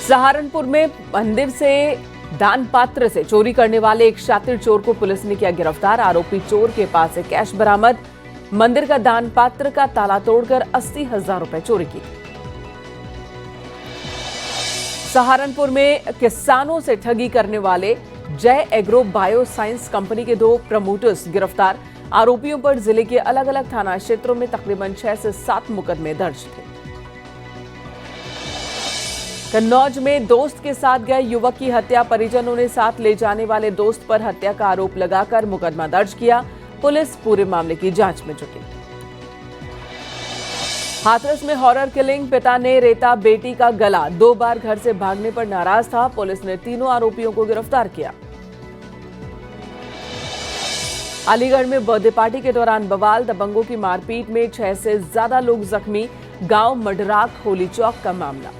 सहारनपुर में मंदिर से दान पात्र से चोरी करने वाले एक शातिर चोर को पुलिस ने किया गिरफ्तार। आरोपी चोर के पास से कैश बरामद। मंदिर का दान पात्र का ताला तोड़कर 80,000 रुपए चोरी की। सहारनपुर में किसानों से ठगी करने वाले जय एग्रो बायो साइंस कंपनी के 2 प्रमोटर्स गिरफ्तार। आरोपियों पर जिले के अलग अलग थाना क्षेत्रों में तकरीबन 6 से 7 मुकदमे दर्ज थे। कन्नौज में दोस्त के साथ गए युवक की हत्या। परिजनों ने साथ ले जाने वाले दोस्त पर हत्या का आरोप लगाकर मुकदमा दर्ज किया। पुलिस पूरे मामले की जांच में जुटी। हाथरस में हॉरर किलिंग। पिता ने रेता बेटी का गला। 2 बार घर से भागने पर नाराज था। पुलिस ने तीनों आरोपियों को गिरफ्तार किया। अलीगढ़ में बर्थडे पार्टी के दौरान बवाल। दबंगों की मारपीट में 6 से ज्यादा लोग जख्मी। गांव मडराक होली चौक का मामला।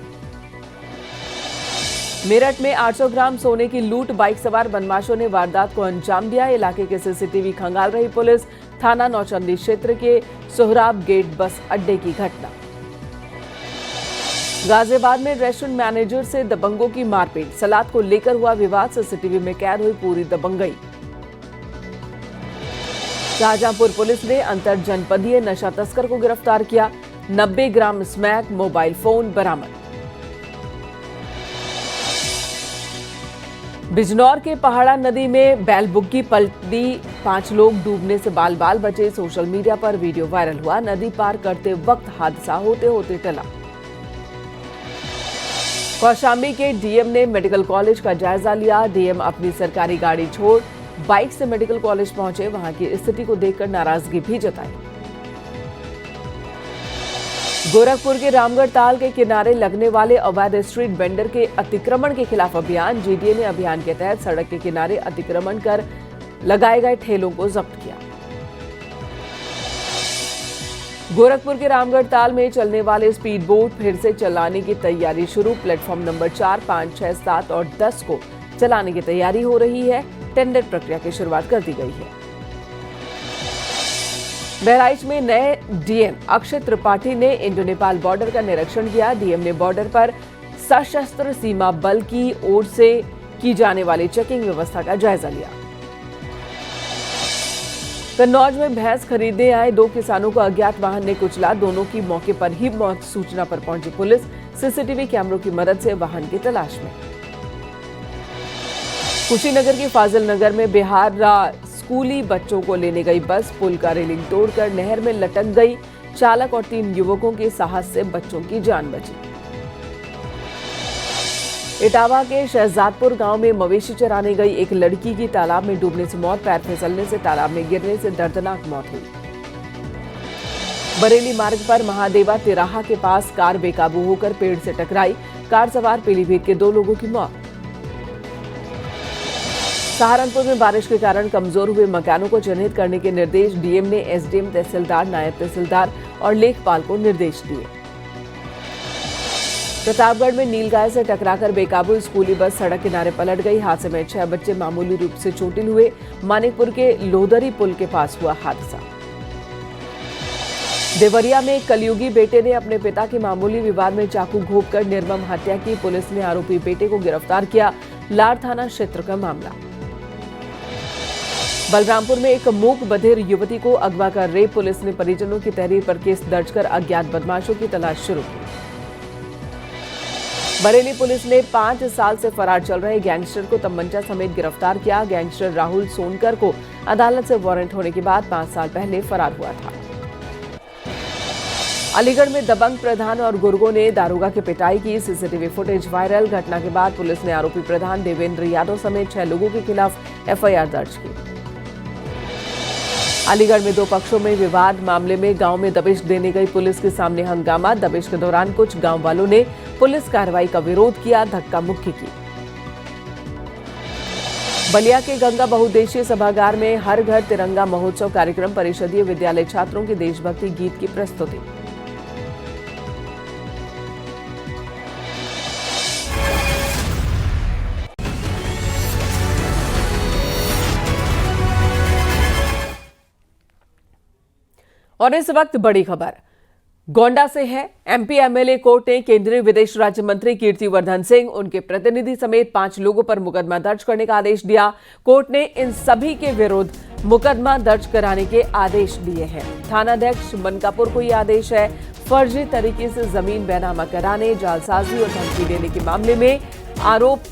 मेरठ में 800 ग्राम सोने की लूट। बाइक सवार बदमाशों ने वारदात को अंजाम दिया। इलाके के सीसीटीवी खंगाल रही पुलिस। थाना नौचंदी क्षेत्र के सोहराब गेट बस अड्डे की घटना। गाजियाबाद में रेस्टोरेंट मैनेजर से दबंगों की मारपीट। सलाद को लेकर हुआ विवाद। सीसीटीवी में कैद हुई पूरी दबंगई। शाहजहांपुर पुलिस ने अंतर जनपदीय नशा तस्कर को गिरफ्तार किया। 90 ग्राम स्मैक मोबाइल फोन बरामद। बिजनौर के पहाड़ा नदी में बैलबुग्गी पलटी। 5 लोग डूबने से बाल बाल बचे। सोशल मीडिया पर वीडियो वायरल हुआ। नदी पार करते वक्त हादसा होते होते टला। कौशाम्बी के डीएम ने मेडिकल कॉलेज का जायजा लिया। डीएम अपनी सरकारी गाड़ी छोड़ बाइक से मेडिकल कॉलेज पहुंचे। वहां की स्थिति को देखकर नाराजगी भी जताई। गोरखपुर के रामगढ़ ताल के किनारे लगने वाले अवैध स्ट्रीट वेंडर के अतिक्रमण के खिलाफ अभियान। जीडीए ने अभियान के तहत सड़क के किनारे अतिक्रमण कर लगाए गए ठेलों को जब्त किया। गोरखपुर के रामगढ़ ताल में चलने वाले स्पीड बोट फिर से चलाने की तैयारी शुरू। प्लेटफॉर्म नंबर 4, 5, 6, 7 और 10 को चलाने की तैयारी हो रही है। टेंडर प्रक्रिया की शुरुआत कर दी गई है। बहराइच में नए डीएम अक्षय त्रिपाठी ने इंडो नेपाल बॉर्डर का निरीक्षण किया। डीएम ने बॉर्डर पर सशस्त्र सीमा बल की ओर से की जाने वाली चेकिंग व्यवस्था का जायजा लिया। कन्नौज में भैंस खरीदने आए 2 किसानों को अज्ञात वाहन ने कुचला। दोनों की मौके पर ही मौत। सूचना पर पहुंची पुलिस सीसीटीवी कैमरों की मदद से वाहन की तलाश में। कुशीनगर के फाजिल नगर में बिहार स्कूली बच्चों को लेने गई बस पुल का रेलिंग तोड़कर नहर में लटक गई। चालक और 3 युवकों के साहस से बच्चों की जान बची। इटावा के शहजादपुर गांव में मवेशी चराने गई एक लड़की की तालाब में डूबने से मौत। पैर फिसलने से तालाब में गिरने से दर्दनाक मौत हुई। बरेली मार्ग पर महादेवा तिराहा के पास कार बेकाबू होकर पेड़ से टकराई। कार सवार पीलीभीत के 2 लोगों की मौत। सहारनपुर में बारिश के कारण कमजोर हुए मकानों को चिन्हित करने के निर्देश। डीएम ने एसडीएम, तहसीलदार, नायब तहसीलदार और लेखपाल को निर्देश दिए। प्रतापगढ़ में नीलगाय से टकराकर बेकाबू स्कूली बस सड़क किनारे पलट गई। हादसे में 6 बच्चे मामूली रूप से चोटिल हुए। मानिकपुर के लोहदरी पुल के पास हुआ हादसा। देवरिया में एक कलयुगी बेटे ने अपने पिता के मामूली विवाद में चाकू घोंपकर निर्मम हत्या की। पुलिस ने आरोपी बेटे को गिरफ्तार किया। लार थाना क्षेत्र का मामला। बलरामपुर में एक मूक बधिर युवती को अगवा कर रेप। पुलिस ने परिजनों की तहरीर पर केस दर्ज कर अज्ञात बदमाशों की तलाश शुरू की। बरेली पुलिस ने 5 साल से फरार चल रहे गैंगस्टर को तमंचा समेत गिरफ्तार किया। गैंगस्टर राहुल सोनकर को अदालत से वारंट होने के बाद 5 साल पहले फरार हुआ था। अलीगढ़ में दबंग प्रधान और गुर्गों ने दारोगा की पिटाई की। CCTV footage viral. घटना के बाद पुलिस ने आरोपी प्रधान देवेंद्र यादव समेत 6 लोगों के खिलाफ एफआईआर दर्ज की। अलीगढ़ में 2 पक्षों में विवाद मामले में गांव में दबिश देने गई पुलिस के सामने हंगामा। दबिश के दौरान कुछ गांव वालों ने पुलिस कार्रवाई का विरोध किया। धक्का मुक्की की। बलिया के गंगा बहुउद्देशीय सभागार में हर घर तिरंगा महोत्सव कार्यक्रम। परिषदीय विद्यालय छात्रों के देशभक्ति गीत की प्रस्तुति। और इस वक्त बड़ी खबर। गोंडा से है। एमपी एमएलए कोर्ट ने केंद्रीय विदेश राज्य मंत्री कीर्तिवर्धन सिंह, उनके प्रतिनिधि समेत 5 लोगों पर मुकदमा दर्ज करने का आदेश दिया। कोर्ट ने इन सभी के विरुद्ध मुकदमा दर्ज कराने के आदेश दिए हैं। थानाध्यक्ष मनकापुर को यह आदेश है। फर्जी तरीके से जमीन बैनामा कराने, जालसाजी और धमकी देने के मामले में आरोप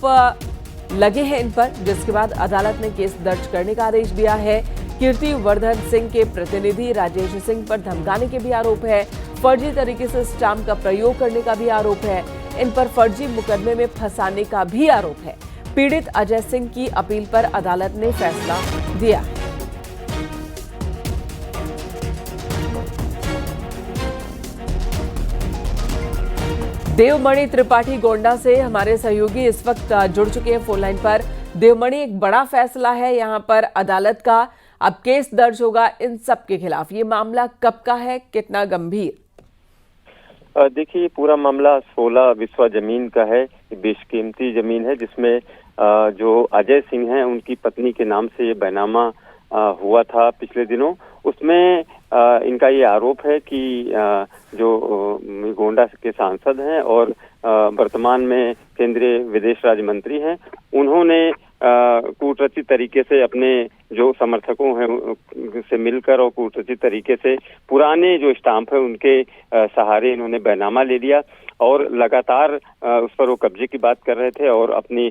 लगे हैं इन पर, जिसके बाद अदालत ने केस दर्ज करने का आदेश दिया है। कीर्तिवर्धन सिंह के प्रतिनिधि राजेश सिंह पर धमकाने के भी आरोप है। फर्जी तरीके से स्टाम्प का प्रयोग करने का भी आरोप है। इन पर फर्जी मुकदमे में फंसाने का भी आरोप है। पीड़ित अजय सिंह की अपील पर अदालत ने फैसला दिया है। देवमणि त्रिपाठी गोंडा से हमारे सहयोगी इस वक्त जुड़ चुके हैं फोन लाइन पर। देवमणि, एक बड़ा फैसला है यहां पर अदालत का, अब केस दर्ज होगा इन सब के खिलाफ। ये मामला कब का है, कितना गंभीर? देखिए, पूरा मामला 16 बिस्वा जमीन का है। बेशकीमती जमीन है जिसमें जो अजय सिंह हैं उनकी पत्नी के नाम से ये बैनामा हुआ था पिछले दिनों। उसमें इनका ये आरोप है कि जो गोंडा के सांसद हैं और वर्तमान में केंद्रीय विदेश राज्य मंत्री हैं, उन्होंने कूटरचित तरीके से अपने जो समर्थकों हैं से मिलकर और कूटरचित तरीके से पुराने जो स्टाम्प है उनके सहारे इन्होंने बैनामा ले लिया और लगातार उस पर वो कब्जे की बात कर रहे थे और अपने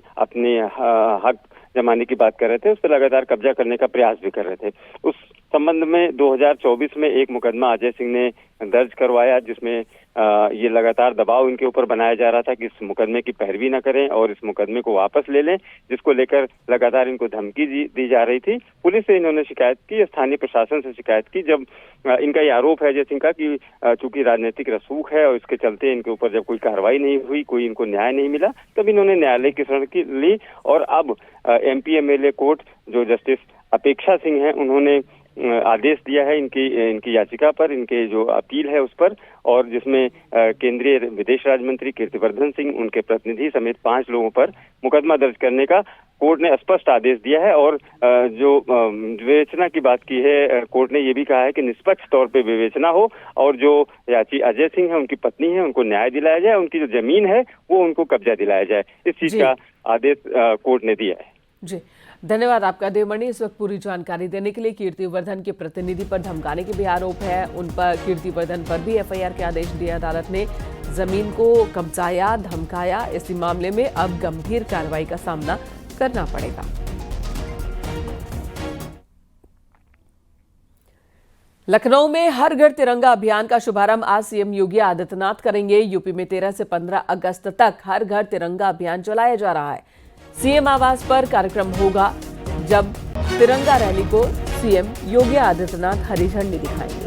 हक जमाने की बात कर रहे थे। उस पर लगातार कब्जा करने का प्रयास भी कर रहे थे। उस संबंध में 2024 में एक मुकदमा अजय सिंह ने दर्ज करवाया, जिसमें ये लगातार दबाव इनके ऊपर बनाया जा रहा था कि इस मुकदमे की पैरवी न करें और इस मुकदमे को वापस ले लें, जिसको लेकर लगातार इनको धमकी दी जा रही थी। पुलिस से इन्होंने शिकायत की, स्थानीय प्रशासन से शिकायत की। जब इनका ये आरोप है अजय सिंह का कि चूंकि राजनीतिक रसूख है और इसके चलते इनके ऊपर जब कोई कार्रवाई नहीं हुई, कोई इनको न्याय नहीं मिला, तब इन्होंने न्यायालय की शरण ली और अब एमपी एमएलए कोर्ट जो जस्टिस अपेक्षा सिंह हैं उन्होंने आदेश दिया है इनकी याचिका पर, इनके जो अपील है उस पर, और जिसमें केंद्रीय विदेश राज्य मंत्री कीर्तिवर्धन सिंह, उनके प्रतिनिधि समेत 5 लोगों पर मुकदमा दर्ज करने का कोर्ट ने स्पष्ट आदेश दिया है। और जो विवेचना की बात की है, कोर्ट ने ये भी कहा है कि निष्पक्ष तौर पे विवेचना हो और जो याची अजय सिंह है, उनकी पत्नी है, उनको न्याय दिलाया जाए, उनकी जो जमीन है वो उनको कब्जा दिलाया जाए। इस चीज का आदेश कोर्ट ने दिया है। जी, धन्यवाद आपका देवमणि, इस वक्त पूरी जानकारी देने के लिए। कीर्तिवर्धन के प्रतिनिधि पर धमकाने के भी आरोप है। उन पर, कीर्तिवर्धन पर भी एफआईआर के आदेश दिए अदालत ने। जमीन को कब्जाया, धमकाया, इसी मामले में अब गंभीर कार्रवाई का सामना करना पड़ेगा। लखनऊ में हर घर तिरंगा अभियान का शुभारंभ आज सीएम योगी आदित्यनाथ करेंगे। यूपी में 13 से 15 अगस्त तक हर घर तिरंगा अभियान चलाया जा रहा है। सीएम आवास पर कार्यक्रम होगा, जब तिरंगा रैली को सीएम योगी आदित्यनाथ हरी झंडी दिखाएंगे।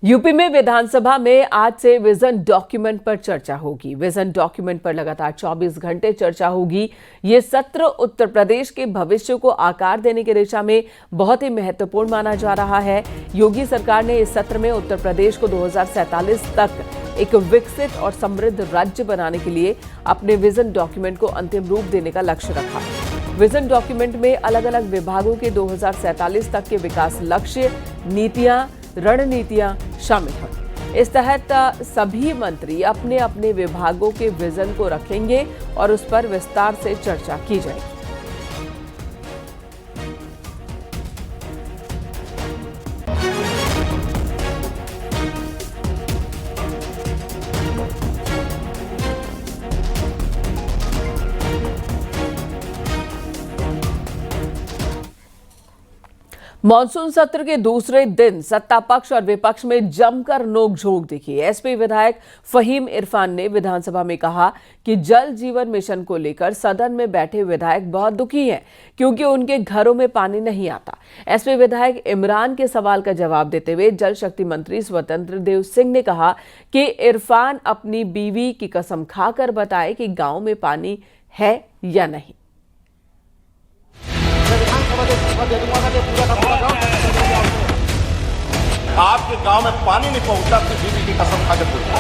यूपी में विधानसभा में आज से विजन डॉक्यूमेंट पर चर्चा होगी। विजन डॉक्यूमेंट पर लगातार 24 घंटे चर्चा होगी। ये सत्र उत्तर प्रदेश के भविष्य को आकार देने की दिशा में बहुत ही महत्वपूर्ण माना जा रहा है। योगी सरकार ने इस सत्र में उत्तर प्रदेश को 2047 तक एक विकसित और समृद्ध राज्य बनाने के लिए अपने विजन डॉक्यूमेंट को अंतिम रूप देने का लक्ष्य रखा। विजन डॉक्यूमेंट में अलग अलग विभागों के 2047 तक के विकास लक्ष्य, नीतियां, रणनीतियां शामिल हैं। इस तहत सभी मंत्री अपने अपने विभागों के विजन को रखेंगे और उस पर विस्तार से चर्चा की जाएगी। मॉनसून सत्र के दूसरे दिन सत्ता पक्ष और विपक्ष में जमकर नोकझोंक दिखी। एसपी विधायक फहीम इरफान ने विधानसभा में कहा कि जल जीवन मिशन को लेकर सदन में बैठे विधायक बहुत दुखी हैं क्योंकि उनके घरों में पानी नहीं आता। एसपी विधायक इमरान के सवाल का जवाब देते हुए जल शक्ति मंत्री स्वतंत्र देव सिंह ने कहा कि इरफान अपनी बीवी की कसम खाकर बताए कि गांव में पानी है या नहीं। आपके गांव में पानी नहीं पहुंचा तो बीवी की कसम खाकर बोलता।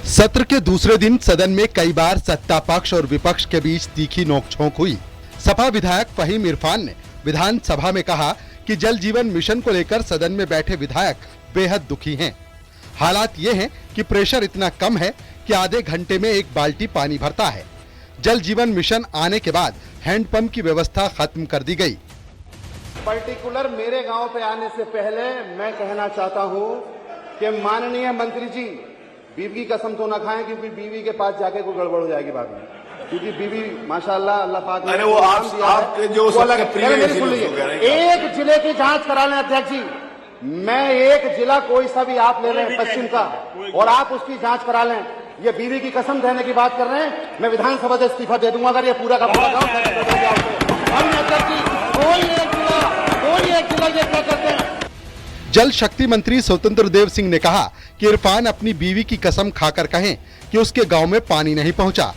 सत्र के दूसरे दिन सदन में कई बार सत्ता पक्ष और विपक्ष के बीच तीखी नोकझोंक हुई। सपा विधायक फहीम इरफान ने विधानसभा में कहा कि जल जीवन मिशन को लेकर सदन में बैठे विधायक बेहद दुखी हैं। हालात ये हैं कि प्रेशर इतना कम है कि आधे घंटे में एक बाल्टी पानी भरता है। जल जीवन मिशन आने के बाद हैंडपंप की व्यवस्था खत्म कर दी गई। पर्टिकुलर मेरे गांव पे आने से पहले मैं कहना चाहता हूं कि माननीय मंत्री जी बीवी की कसम तो ना खाएं, क्योंकि बीवी के पास जाके कोई गड़बड़ हो जाएगी बाद में, क्योंकि बीवी माशाल्लाह अल्लाह पाक ने अरे वो आपके जो सबसे प्रिय एक जिले की जांच करा लें अध्यक्ष जी। मैं एक जिला कोई सा भी आप ले रहे हैं पश्चिम का और आप उसकी जांच करा लें। ये बीवी की कसम देने की बात कर रहे हैं, मैं विधानसभा से इस्तीफा दे दूंगा अगर ये पूरा का पूरा गांव कोई एक जिला ये क्या करते हैं। जल शक्ति मंत्री स्वतंत्र देव सिंह ने कहा कि इरफान अपनी बीवी की कसम खाकर कहें कि उसके गांव में पानी नहीं पहुंचा।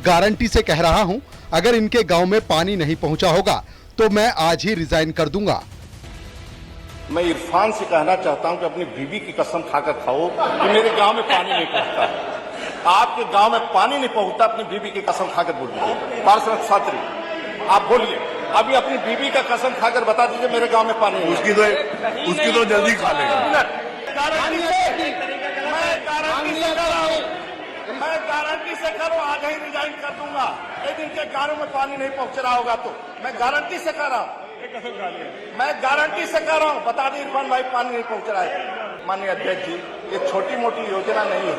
गारंटी से कह रहा हूं, अगर इनके गांव में पानी नहीं पहुंचा होगा तो मैं आज ही रिजाइन कर दूंगा। मैं इरफान से कहना चाहता हूं कि अपनी बीवी की कसम खाकर खाओ कि मेरे गांव में पानी नहीं पहुंचता। आपके गांव में पानी नहीं पहुंचता, अपनी बीवी की कसम खाकर बोलिए। पार्षद छात्री आप बोलिए, अभी अपनी बीवी का कसम खाकर बता दीजिए मेरे गांव में पानी नहीं। उसकी तो जल्दी खा लेगा। मैं गारंटी से करूं, आज ही रिजाइन कर दूंगा। यदि इनके गांव में पानी नहीं पहुंच रहा होगा तो मैं गारंटी से कर रहा हूं, मैं गारंटी से कर रहा हूं। बता दें इरफान भाई पानी नहीं पहुंच रहा है। माननीय अध्यक्ष जी, ये छोटी मोटी योजना नहीं है।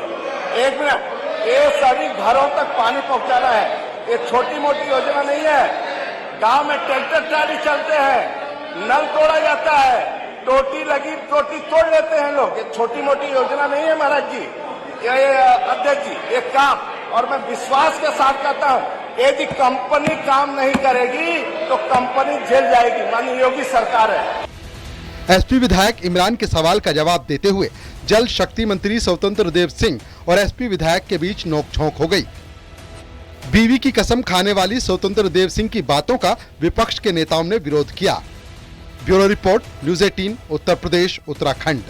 एक मिनट, ये सभी घरों तक पानी पहुंचाना है, ये छोटी मोटी योजना नहीं है। गांव में ट्रैक्टर ट्राली चलते हैं, नल तोड़ा जाता है, टोटी लगी टोटी तोड़ लेते हैं लोग। ये छोटी मोटी योजना नहीं है महाराज जी, ये अध्यक्ष जी, एक काम, और मैं विश्वास के साथ कहता हूं, यदि कंपनी काम नहीं करेगी तो कंपनी झेल जाएगी। माननीय योगी सरकार है। एसपी विधायक इमरान के सवाल का जवाब देते हुए जल शक्ति मंत्री स्वतंत्र देव सिंह और एसपी विधायक के बीच नोकझोंक हो गई। बीवी की कसम खाने वाली स्वतंत्र देव सिंह की बातों का विपक्ष के नेताओं ने विरोध किया। Bureau report, news 18, Uttar Pradesh, Uttarakhand.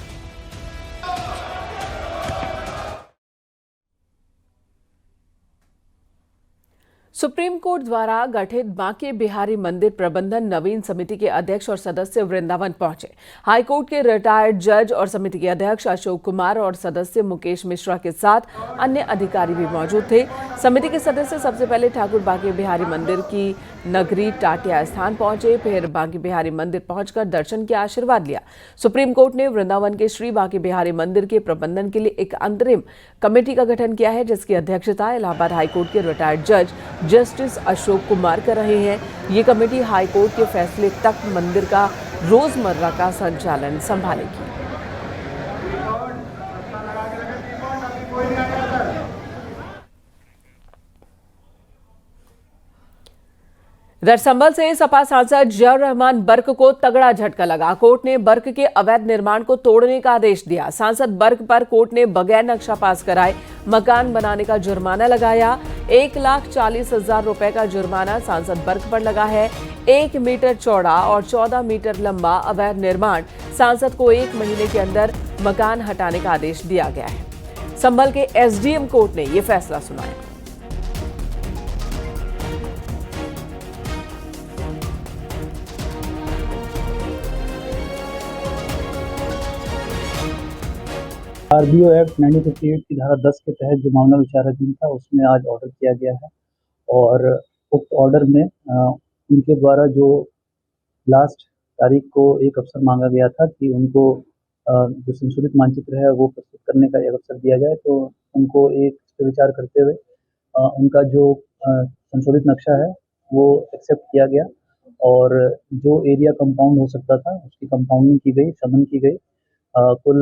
Supreme court द्वारा गठित बांके बिहारी मंदिर प्रबंधन नवीन समिति के अध्यक्ष और सदस्य वृंदावन पहुंचे। हाईकोर्ट के रिटायर्ड जज और समिति के अध्यक्ष अशोक कुमार और सदस्य मुकेश मिश्रा के साथ अन्य अधिकारी भी मौजूद थे। समिति के सदस्य सबसे पहले ठाकुर बांके बिहारी मंदिर की नगरी टाटिया स्थान पहुंचे, फिर बांके बिहारी मंदिर पहुंचकर दर्शन किया, आशीर्वाद लिया। सुप्रीम कोर्ट ने वृंदावन के श्री बांके बिहारी मंदिर के प्रबंधन के लिए एक अंतरिम कमेटी का गठन किया है, जिसकी अध्यक्षता इलाहाबाद हाईकोर्ट के रिटायर्ड जज जस्टिस अशोक कुमार कर रहे हैं। ये कमेटी हाईकोर्ट के फैसले तक मंदिर का रोजमर्रा का संचालन संभालेगी। इधर संभल से सपा सांसद जियाउर रहमान बर्क को तगड़ा झटका लगा। कोर्ट ने बर्क के अवैध निर्माण को तोड़ने का आदेश दिया। सांसद बर्क पर कोर्ट ने बगैर नक्शा पास कराए मकान बनाने का जुर्माना लगाया। 1,40,000 रुपए का जुर्माना सांसद बर्क पर लगा है। 1 मीटर चौड़ा और 14 मीटर लंबा अवैध निर्माण सांसद को 1 महीने के अंदर मकान हटाने का आदेश दिया गया है। संभल के एसडीएम कोर्ट ने यह फैसला सुनाया। आरबीओ एक्ट 1958 की धारा 10 के तहत जो मामला विचाराधीन था उसमें आज ऑर्डर किया गया है और उक्त ऑर्डर में उनके द्वारा जो लास्ट तारीख को एक अवसर मांगा गया था कि उनको जो संशोधित मानचित्र है वो प्रस्तुत करने का एक अवसर दिया जाए, तो उनको एक विचार करते हुए उनका जो संशोधित नक्शा है वो एक्सेप्ट किया गया और जो एरिया कंपाउंड हो सकता था उसकी कंपाउंडिंग की गई, शमन की गई। कुल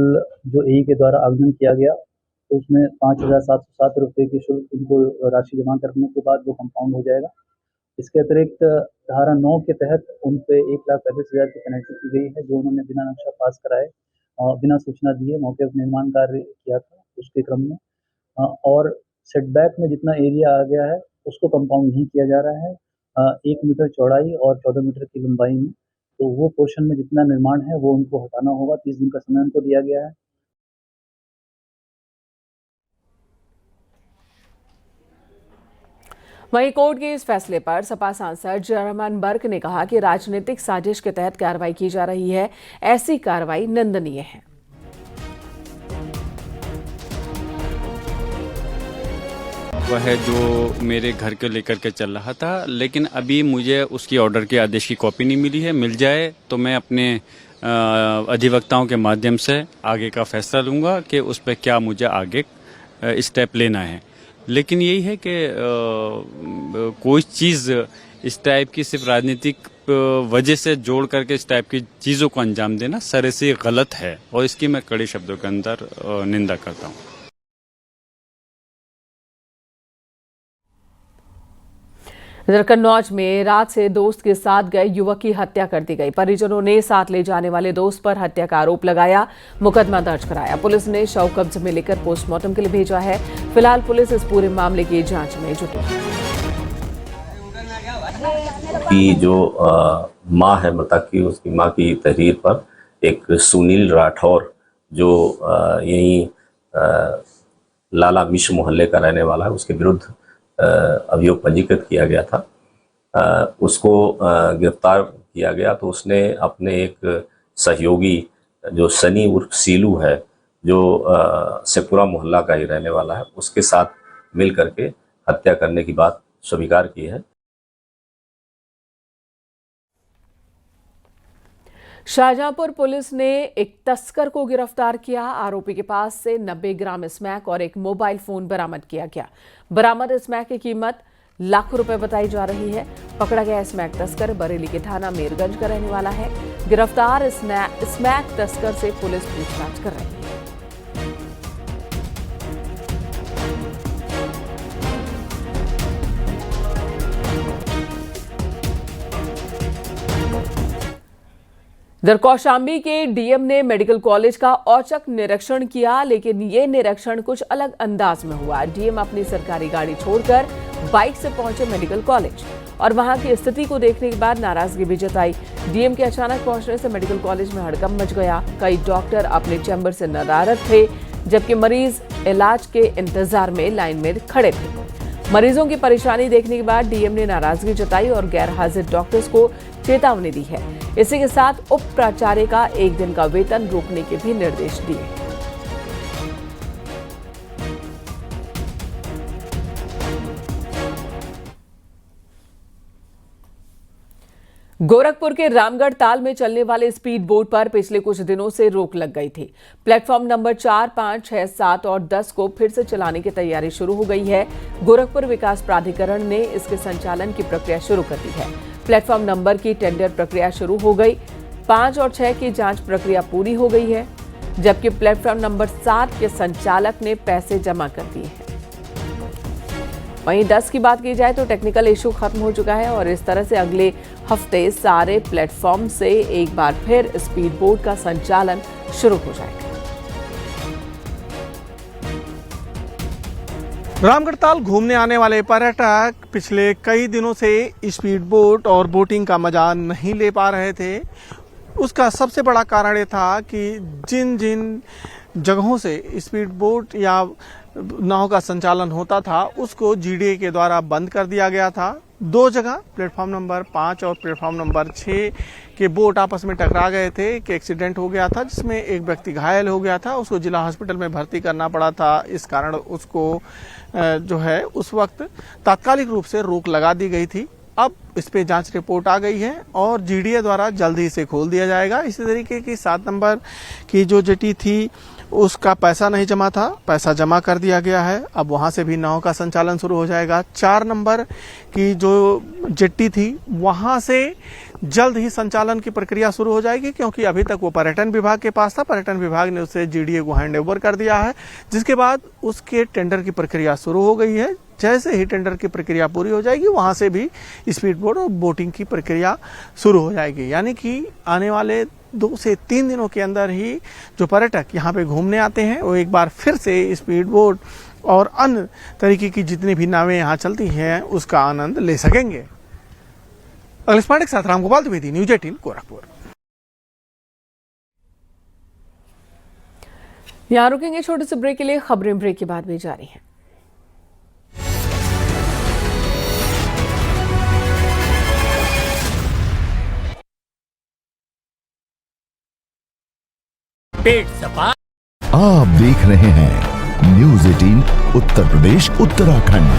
जो एई के द्वारा आवेदन किया गया तो उसमें 5,707 रुपये की शुल्क उनको राशि जमा करने के बाद वो कंपाउंड हो जाएगा। इसके अतिरिक्त धारा 9 के तहत उन पे 1,35,000 की पेनल्टी की गई है, जो उन्होंने बिना नक्शा पास कराए बिना सूचना दिए मौके पर निर्माण कार्य किया था उसके क्रम में। और सेटबैक में जितना एरिया आ गया है उसको कंपाउंड नहीं किया जा रहा है। 1 मीटर चौड़ाई और 14 मीटर की लंबाई में, तो वो पोर्शन में जितना निर्माण है वो उनको हटाना होगा। 30 दिन का समय उनको दिया गया है। वहीं कोर्ट के इस फैसले पर सपा सांसद जयरमान बर्क ने कहा कि राजनीतिक साजिश के तहत कार्रवाई की जा रही है, ऐसी कार्रवाई निंदनीय है। वह जो मेरे घर को लेकर के चल रहा था, लेकिन अभी मुझे उसकी ऑर्डर के आदेश की कॉपी नहीं मिली है। मिल जाए तो मैं अपने अधिवक्ताओं के माध्यम से आगे का फैसला लूँगा कि उस पर क्या मुझे आगे स्टेप लेना है। लेकिन यही है कि कोई चीज़ इस टाइप की सिर्फ राजनीतिक वजह से जोड़ करके इस टाइप की चीज़ों को अंजाम देना सरे से गलत है और इसकी मैं कड़े शब्दों के अंदर निंदा करता हूँ। इधर कन्नौज में रात से दोस्त के साथ गए युवक की हत्या कर दी गई। परिजनों ने साथ ले जाने वाले दोस्त पर हत्या का आरोप लगाया, मुकदमा दर्ज कराया। पुलिस ने शव कब्जे में लेकर पोस्टमार्टम के लिए भेजा है। फिलहाल पुलिस इस पूरे मामले की जांच में जुटी है। की जो मां है मृतक की, उसकी मां की तहरीर पर एक सुनील राठौर जो यहीं लाला मिश्र मोहल्ले का रहने वाला है, उसके विरुद्ध अभियोग पंजीकृत किया गया था। उसको गिरफ्तार किया गया तो उसने अपने एक सहयोगी जो सनी उर्फ सीलू है, जो शेखपुरा मोहल्ला का ही रहने वाला है, उसके साथ मिल करके हत्या करने की बात स्वीकार की है। शाहजहांपुर पुलिस ने एक तस्कर को गिरफ्तार किया। आरोपी के पास से 90 ग्राम स्मैक और एक मोबाइल फोन बरामद किया गया। बरामद स्मैक की कीमत लाखों रुपए बताई जा रही है। पकड़ा गया स्मैक तस्कर बरेली के थाना मीरगंज का रहने वाला है। गिरफ्तार स्मैक तस्कर से पुलिस पूछताछ कर रही है। इधर कौशाम्बी के डीएम ने मेडिकल कॉलेज का औचक निरीक्षण किया, लेकिन ये निरीक्षण कुछ अलग अंदाज में हुआ। डीएम अपनी सरकारी गाड़ी छोड़कर बाइक से पहुंचे मेडिकल कॉलेज और वहां की स्थिति को देखने के बाद नाराजगी भी जताई। डीएम के अचानक पहुंचने से मेडिकल कॉलेज में हड़कंप मच गया। कई डॉक्टर अपने चैम्बर से नदारद थे, जबकि मरीज इलाज के इंतजार में लाइन में खड़े थे। मरीजों की परेशानी देखने के बाद डीएम ने नाराजगी जताई और गैर हाजिर डॉक्टर्स को चेतावनी दी है। इसी के साथ उप प्राचार्य का 1 दिन का वेतन रोकने के भी निर्देश दिए। गोरखपुर के रामगढ़ ताल में चलने वाले स्पीड बोट पर पिछले कुछ दिनों से रोक लग गई थी। प्लेटफॉर्म नंबर 4, 5, 6, 7 और 10 को फिर से चलाने की तैयारी शुरू हो गई है। गोरखपुर विकास प्राधिकरण ने इसके संचालन की प्रक्रिया शुरू कर दी है। प्लेटफॉर्म नंबर की टेंडर प्रक्रिया शुरू हो गई। 5 और 6 की जांच प्रक्रिया पूरी हो गई है, जबकि प्लेटफॉर्म नंबर 7 के संचालक ने पैसे जमा कर दिए हैं। वहीं 10 की बात की जाए तो टेक्निकल इशू खत्म हो चुका है और इस तरह से अगले हफ्ते सारे प्लेटफॉर्म से एक बार फिर स्पीड बोट का संचालन शुरू हो जाएगा। रामगढ़ ताल घूमने आने वाले पर्यटक पिछले कई दिनों से स्पीड बोट और बोटिंग का मजा नहीं ले पा रहे थे। उसका सबसे बड़ा कारण ये था कि जिन जिन जगहों से स्पीड बोट या नाव का संचालन होता था उसको जीडीए के द्वारा बंद कर दिया गया था। 2 जगह प्लेटफॉर्म नंबर 5 और प्लेटफॉर्म नंबर 6 के बोट आपस में टकरा गए थे कि एक्सीडेंट हो गया था, जिसमें एक व्यक्ति घायल हो गया था। उसको जिला हॉस्पिटल में भर्ती करना पड़ा था। इस कारण उसको जो है उस वक्त तात्कालिक रूप से रोक लगा दी गई थी। अब इस पे जांच रिपोर्ट आ गई है और जीडीए द्वारा जल्द ही इसे खोल दिया जाएगा। इसी तरीके की 7 नंबर की जो जेटी थी उसका पैसा नहीं जमा था, पैसा जमा कर दिया गया है। अब वहां से भी नाव का संचालन शुरू हो जाएगा। 4 नंबर की जो जेट्टी थी वहां से जल्द ही संचालन की प्रक्रिया शुरू हो जाएगी, क्योंकि अभी तक वो पर्यटन विभाग के पास था। पर्यटन विभाग ने उसे जीडीए को हैंड ओवर कर दिया है, जिसके बाद उसके टेंडर की प्रक्रिया शुरू हो गई है। जैसे ही टेंडर की प्रक्रिया पूरी हो जाएगी वहां से भी स्पीड बोट और बोटिंग की प्रक्रिया शुरू हो जाएगी। यानी कि आने वाले 2 से 3 दिनों के अंदर ही जो पर्यटक यहाँ पे घूमने आते हैं वो एक बार फिर से स्पीड बोट और अन्य तरीके की जितनी भी नावें यहाँ चलती हैं उसका आनंद ले सकेंगे। अखिलेश पांडे के साथ रामगोपाल द्विवेदी, न्यूज 18 गोरखपुर। यहाँ रुकेंगे छोटे से ब्रेक के लिए। खबरें ब्रेक के बाद भी जारी हैं। पेट सफा। आप देख रहे हैं न्यूज 18 उत्तर प्रदेश उत्तराखंड।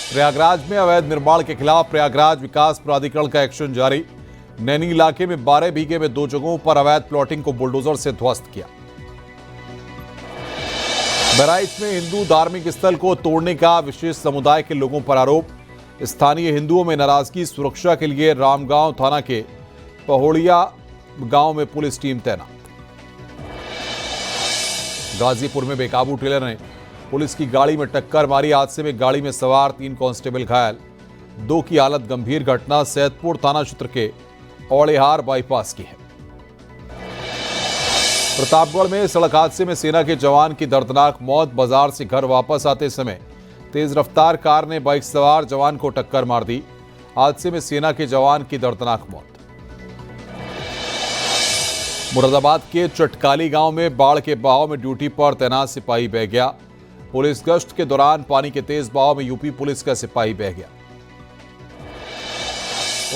प्रयागराज में अवैध निर्माण के खिलाफ प्रयागराज विकास प्राधिकरण का एक्शन जारी। नैनी इलाके में 12 बीघे में 2 जगहों पर अवैध प्लॉटिंग को बुलडोजर से ध्वस्त किया। बहराइच में हिंदू धार्मिक स्थल को तोड़ने का विशेष समुदाय के लोगों पर आरोप। स्थानीय हिंदुओं में नाराजगी, सुरक्षा के लिए रामगांव थाना के पहोड़िया गांव में पुलिस टीम तैनात। गाजीपुर में बेकाबू ट्रेलर ने पुलिस की गाड़ी में टक्कर मारी। हादसे में गाड़ी में सवार 3 कांस्टेबल घायल, 2 की हालत गंभीर। घटना सैदपुर थाना क्षेत्र के औड़ेहार बाईपास की है। प्रतापगढ़ में सड़क हादसे में सेना के जवान की दर्दनाक मौत। बाजार से घर वापस आते समय तेज रफ्तार कार ने बाइक सवार जवान को टक्कर मार दी। हादसे में सेना के जवान की दर्दनाक मौत। मुरादाबाद के चटकाली गांव में बाढ़ के बहाव में ड्यूटी पर तैनात सिपाही बह गया। पुलिस गश्त के दौरान पानी के तेज बहाव में यूपी पुलिस का सिपाही बह गया।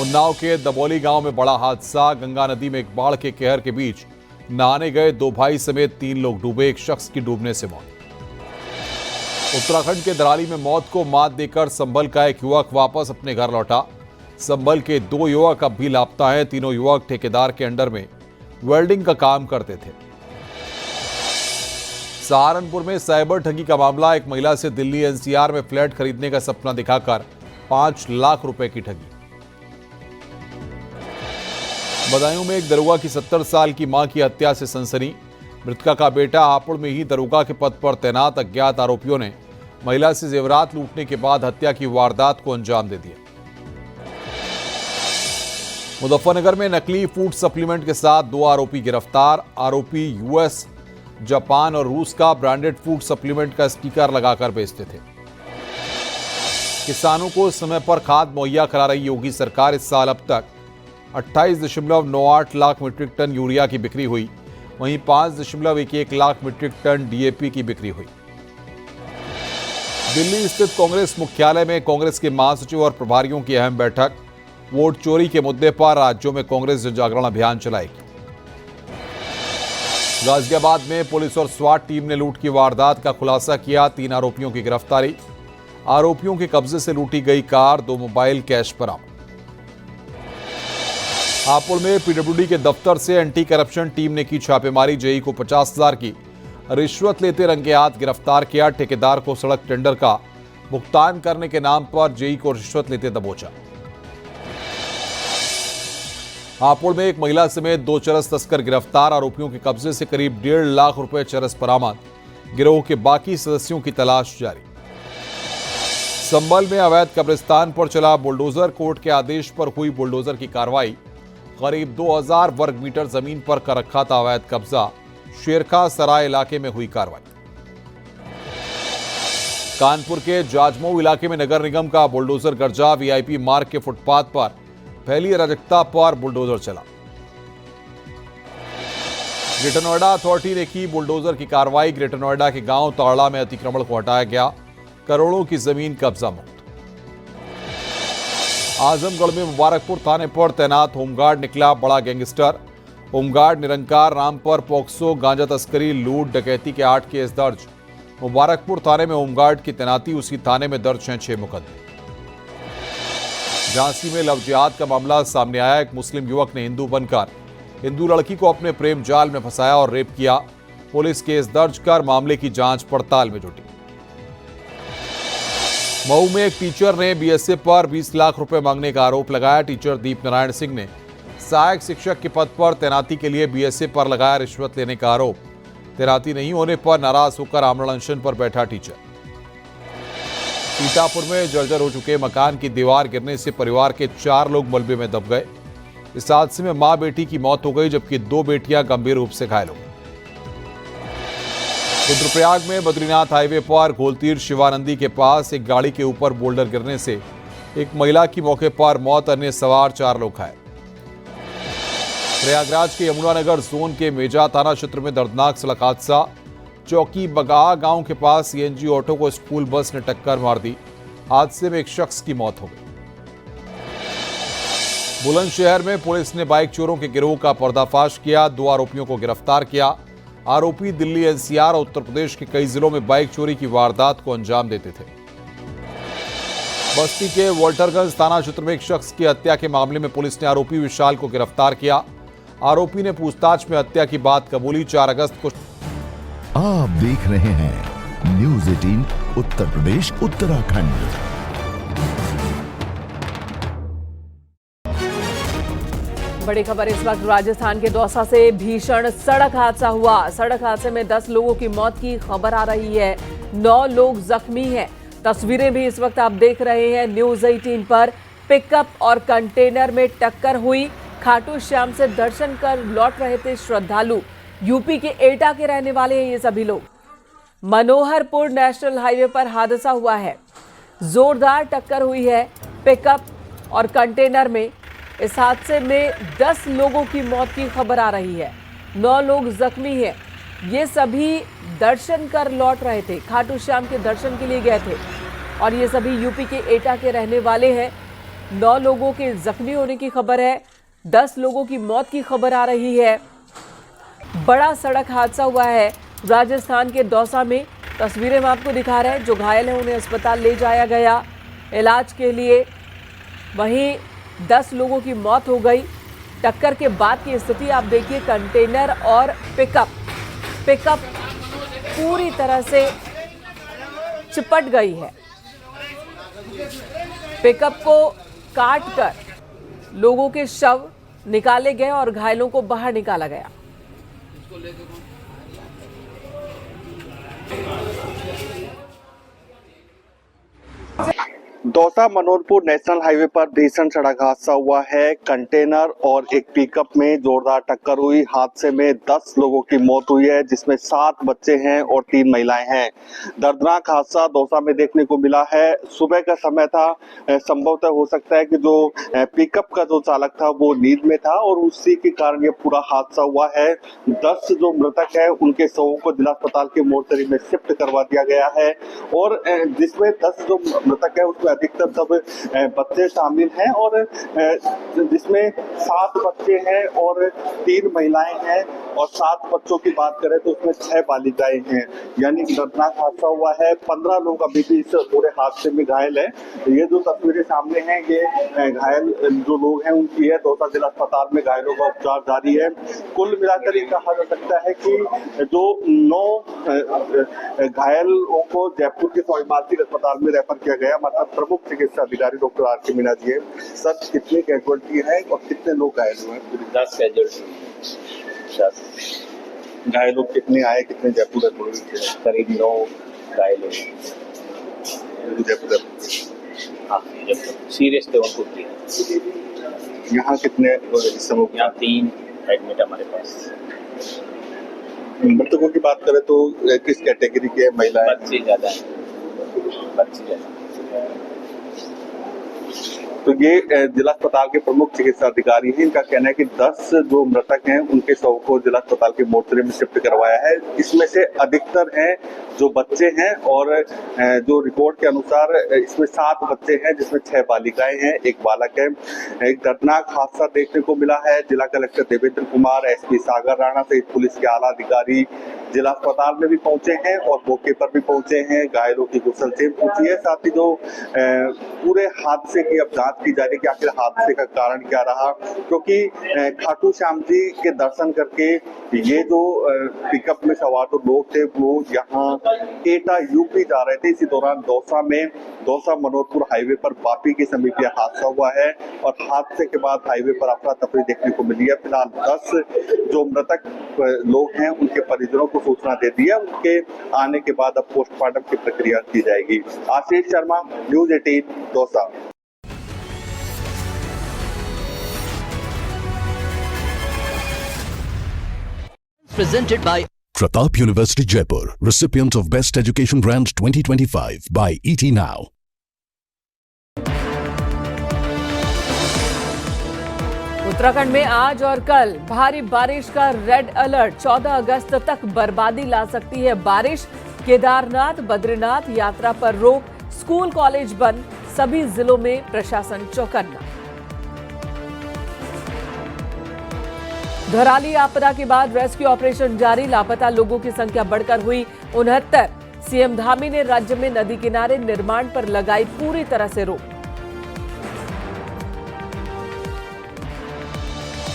उन्नाव के दबोली गांव में बड़ा हादसा। गंगा नदी में एक बाढ़ के कहर के बीच नहाने गए 2 भाई समेत 3 लोग डूबे। एक शख्स की डूबने से मौत। उत्तराखंड के दराली में मौत को मात देकर संभल का एक युवक वापस अपने घर लौटा। संभल के 2 युवक अब भी लापता हैं। तीनों युवक ठेकेदार के अंडर में वेल्डिंग का काम करते थे। सहारनपुर में साइबर ठगी का मामला। एक महिला से दिल्ली एनसीआर में फ्लैट खरीदने का सपना दिखाकर 5 लाख रुपए की ठगी। बदायूं में एक दरोगा की 70 साल की मां की हत्या से सनसनी। मृतका का बेटा हापुड़ में ही दरोगा के पद पर तैनात। अज्ञात आरोपियों ने महिला से जेवरात लूटने के बाद हत्या की वारदात को अंजाम दे दिया। मुजफ्फरनगर में नकली फूड सप्लीमेंट के साथ 2 आरोपी गिरफ्तार। आरोपी यूएस, जापान और रूस का ब्रांडेड फूड सप्लीमेंट का स्टिकर लगाकर बेचते थे। किसानों को समय पर खाद मुहैया करा रही योगी सरकार। इस साल अब तक 28.98 लाख मीट्रिक टन यूरिया की बिक्री हुई। वहीं 5.11 लाख मीट्रिक टन डीएपी की बिक्री हुई। दिल्ली स्थित कांग्रेस मुख्यालय में कांग्रेस के महासचिव और प्रभारियों की अहम बैठक। वोट चोरी के मुद्दे पर राज्यों में कांग्रेस जनजागरण अभियान चलाएगी। गाजियाबाद में पुलिस और स्वाट टीम ने लूट की वारदात का खुलासा किया। 3 आरोपियों की गिरफ्तारी। आरोपियों के कब्जे से लूटी गई कार, 2 मोबाइल, कैश बरामद। हापुड़ में पीडब्ल्यूडी के दफ्तर से एंटी करप्शन टीम ने की छापेमारी। जेई को 50,000 की रिश्वत लेते रंगे हाथ गिरफ्तार किया। ठेकेदार को सड़क टेंडर का भुगतान करने के नाम पर जेई को रिश्वत लेते दबोचा। हापुड़ में एक महिला समेत 2 चरस तस्कर गिरफ्तार। आरोपियों के कब्जे से करीब 1.5 लाख रुपए चरस बरामद। गिरोह के बाकी सदस्यों की तलाश जारी। संभल में अवैध कब्रिस्तान पर चला बुलडोजर। कोर्ट के आदेश पर हुई बुलडोजर की कार्रवाई। करीब 2000 वर्ग मीटर जमीन पर कर रखा था अवैध कब्जा। शेरखा सराय इलाके में हुई कार्रवाई। कानपुर के जाजमऊ इलाके में नगर निगम का बुलडोजर गरजा। वीआईपी मार्ग के फुटपाथ पर फैली अराजकता पर बुलडोजर चला। ग्रेटर नोएडा अथॉरिटी ने की बुलडोजर की कार्रवाई। ग्रेटर नोएडा के गांव ताड़ा में अतिक्रमण को हटाया गया। करोड़ों की जमीन कब्जा मुक्त। आजमगढ़ में मुबारकपुर थाने पर तैनात होमगार्ड निकला बड़ा गैंगस्टर। होमगार्ड निरंकार नाम पर पोक्सो, गांजा तस्करी, लूट, डकैती के 8 केस दर्ज। मुबारकपुर थाने में होमगार्ड की तैनाती, उसी थाने में दर्ज हैं 6 मुकदमे। झांसी में लव जिहाद का मामला सामने आया। एक मुस्लिम युवक ने हिंदू बनकर हिंदू लड़की को अपने प्रेम जाल में फंसाया और रेप किया। पुलिस केस दर्ज कर मामले की जांच पड़ताल में जुटी। मऊ में एक टीचर ने बीएसए पर 20 लाख रुपए मांगने का आरोप लगाया। टीचर दीप नारायण सिंह ने सहायक शिक्षक के पद पर तैनाती के लिए बीएसए पर लगाया रिश्वत लेने का आरोप। तैनाती नहीं होने पर नाराज होकर आमरण अनशन पर बैठा टीचर। सीतापुर में जर्जर हो चुके मकान की दीवार गिरने से परिवार के 4 लोग मलबे में दब गए। इस हादसे में मां बेटी की मौत हो गई, जबकि 2 बेटियां गंभीर रूप से घायल हो गई। रुद्रप्रयाग में बद्रीनाथ हाईवे पर घोलतीर शिवानंदी के पास एक गाड़ी के ऊपर बोल्डर गिरने से एक महिला की मौके पर मौत, अन्य सवार 4 लोग घायल। प्रयागराज के यमुनानगर जोन के मेजा थाना क्षेत्र में दर्दनाक सड़क हादसा। चौकी बगाह गांव के पास सीएनजी ऑटो को स्कूल बस ने टक्कर मार दी। हादसे में एक शख्स की मौत हो गई। बुलंदशहर में पुलिस ने बाइक चोरों के गिरोह का पर्दाफाश किया। 2 आरोपियों को गिरफ्तार किया। आरोपी दिल्ली, एनसीआर और उत्तर प्रदेश के कई जिलों में बाइक चोरी की वारदात को अंजाम देते थे। बस्ती के वॉल्टरगंज थाना क्षेत्र में एक शख्स की हत्या के मामले में पुलिस ने आरोपी विशाल को गिरफ्तार किया। आरोपी ने पूछताछ में हत्या की बात कबूली। 4 अगस्त को आप देख रहे हैं न्यूज़ 18 उत्तर प्रदेश उत्तराखंड। बड़ी खबर इस वक्त राजस्थान के दौसा से भीषण सड़क हादसा हुआ। सड़क हादसे में 10 लोगों की मौत की खबर आ रही है। 9 लोग जख्मी हैं। तस्वीरें भी इस वक्त आप देख रहे हैं न्यूज़ 18 पर। पिकअप और कंटेनर में टक्कर हुई। खाटू श्याम से दर्शन कर लौट रहे थे श्रद्धालु। यूपी के एटा के रहने वाले हैं ये सभी लोग। मनोहरपुर नेशनल हाईवे पर हादसा हुआ है। जोरदार टक्कर हुई है पिकअप और कंटेनर में। इस हादसे में 10 लोगों की मौत की खबर आ रही है। 9 लोग जख्मी हैं। ये सभी दर्शन कर लौट रहे थे, खाटू श्याम के दर्शन के लिए गए थे और ये सभी यूपी के एटा के रहने वाले हैं। 9 लोगों के जख्मी होने की खबर है। 10 लोगों की मौत की खबर आ रही है। बड़ा सड़क हादसा हुआ है राजस्थान के दौसा में। तस्वीरें हम आपको दिखा रहे हैं। जो घायल हैं उन्हें अस्पताल ले जाया गया इलाज के लिए। वहीं 10 लोगों की मौत हो गई। टक्कर के बाद की स्थिति आप देखिए। कंटेनर और पिकअप पूरी तरह से चिपट गई है। पिकअप को काटकर लोगों के शव निकाले गए और घायलों को बाहर निकाला गया। दौसा मनोहरपुर नेशनल हाईवे पर भीषण सड़क हादसा हुआ है। कंटेनर और एक पिकअप में जोरदार टक्कर हुई। हादसे में 10 लोगों की मौत हुई है, जिसमें 7 बच्चे हैं और 3 महिलाएं हैं। दर्दनाक हादसा दौसा में देखने को मिला है। सुबह का समय था। संभवतः हो सकता है कि जो पिकअप का जो चालक था वो नींद में था और उसी के कारण ये पूरा हादसा हुआ है। 10 जो मृतक है उनके शवों को जिला अस्पताल के मोर्चरी में शिफ्ट करवा दिया गया है और जिसमें 10 जो मृतक है उसमें अधिकतर सब बच्चे शामिल हैं और जिसमें 7 बच्चे हैं और 3 महिलाएं हैं और 7 बच्चों की बात करें तो उसमें 6 बालिकाएं हैं। यानी दर्दनाक हादसा हुआ है। 15 लोग अभी भी इस पूरे हादसे में घायल हैं। ये जो तस्वीरें सामने हैं ये घायल जो लोग हैं उनकी है। दौसा जिला अस्पताल में घायलों का उपचार जारी है। कुल मिलाकर ये कहा जा सकता है कि जो 9 घायलों को जयपुर के स्वामी मानसिक अस्पताल में रेफर किया गया। मतलब प्रमुख चिकित्सा अधिकारी डॉक्टर आर.के. मीना जी है। सर, कितने कैजुअल्टी है और कितने लोग घायल हुए हैं? 10 कैजुअल्टी। घायल लोग कितने आए, कितने जयपुर करीब 9 घायल हुए जयपुर। हाँ, सीरियस थे उनको किया। यहाँ कितने इस समय? यहाँ 3 एडमिट हमारे पास। मृतकों की बात करें तो किस कैटेगरी के महिलाएं? बच्चे ज्यादा हैं। तो ये जिला अस्पताल के प्रमुख चिकित्सा अधिकारी हैं। इनका कहना है कि 10 जो मृतक हैं उनके शव को जिला अस्पताल के मोर्चरी में शिफ्ट करवाया है। इसमें से अधिकतर हैं जो बच्चे हैं और जो रिपोर्ट के अनुसार इसमें 7 बच्चे हैं जिसमें 6 बालिकाएं हैं, 1 बालक है। एक दर्दनाक हादसा देखने को मिला है। जिला कलेक्टर देवेंद्र कुमार, एसपी सागर राणा सहित पुलिस के आला अधिकारी जिला अस्पताल में भी पहुंचे हैं और मौके पर भी पहुंचे हैं। घायलों की कुशलक्षेम पूछी है। साथ ही जो पूरे हादसे की अब जांच की जा रही है कि आखिर हादसे का कारण क्या रहा, क्योंकि खाटू श्याम जी के दर्शन करके ये जो पिकअप में सवार जो लोग थे वो यहाँ एटा यूपी जा रहे थे। इसी दौरान दौसा मनोरपुर हाईवे पर बापी के समीप यह हादसा हुआ है और हादसे के बाद हाईवे पर अफरा तफरी देखने को मिली है। फिलहाल 10 जो मृतक लोग हैं उनके परिजनों को सूचना दे दी है। उनके आने के बाद अब पोस्टमार्टम की प्रक्रिया की जाएगी। Ashish Sharma, news 18 Dausa. Presented by Pratap University Jaipur, recipient of Best Education Grant 2025 by ET Now. Uttarakhand में आज और कल भारी बारिश का रेड अलर्ट। 14 अगस्त तक बर्बादी ला सकती है बारिश। केदारनाथ बद्रीनाथ यात्रा पर रोक, स्कूल कॉलेज बंद, सभी जिलों में प्रशासन चौकन्ना। धराली आपदा के बाद रेस्क्यू ऑपरेशन जारी, लापता लोगों की संख्या बढ़कर हुई 69। सीएम धामी ने राज्य में नदी किनारे निर्माण पर लगाई पूरी तरह से रोक।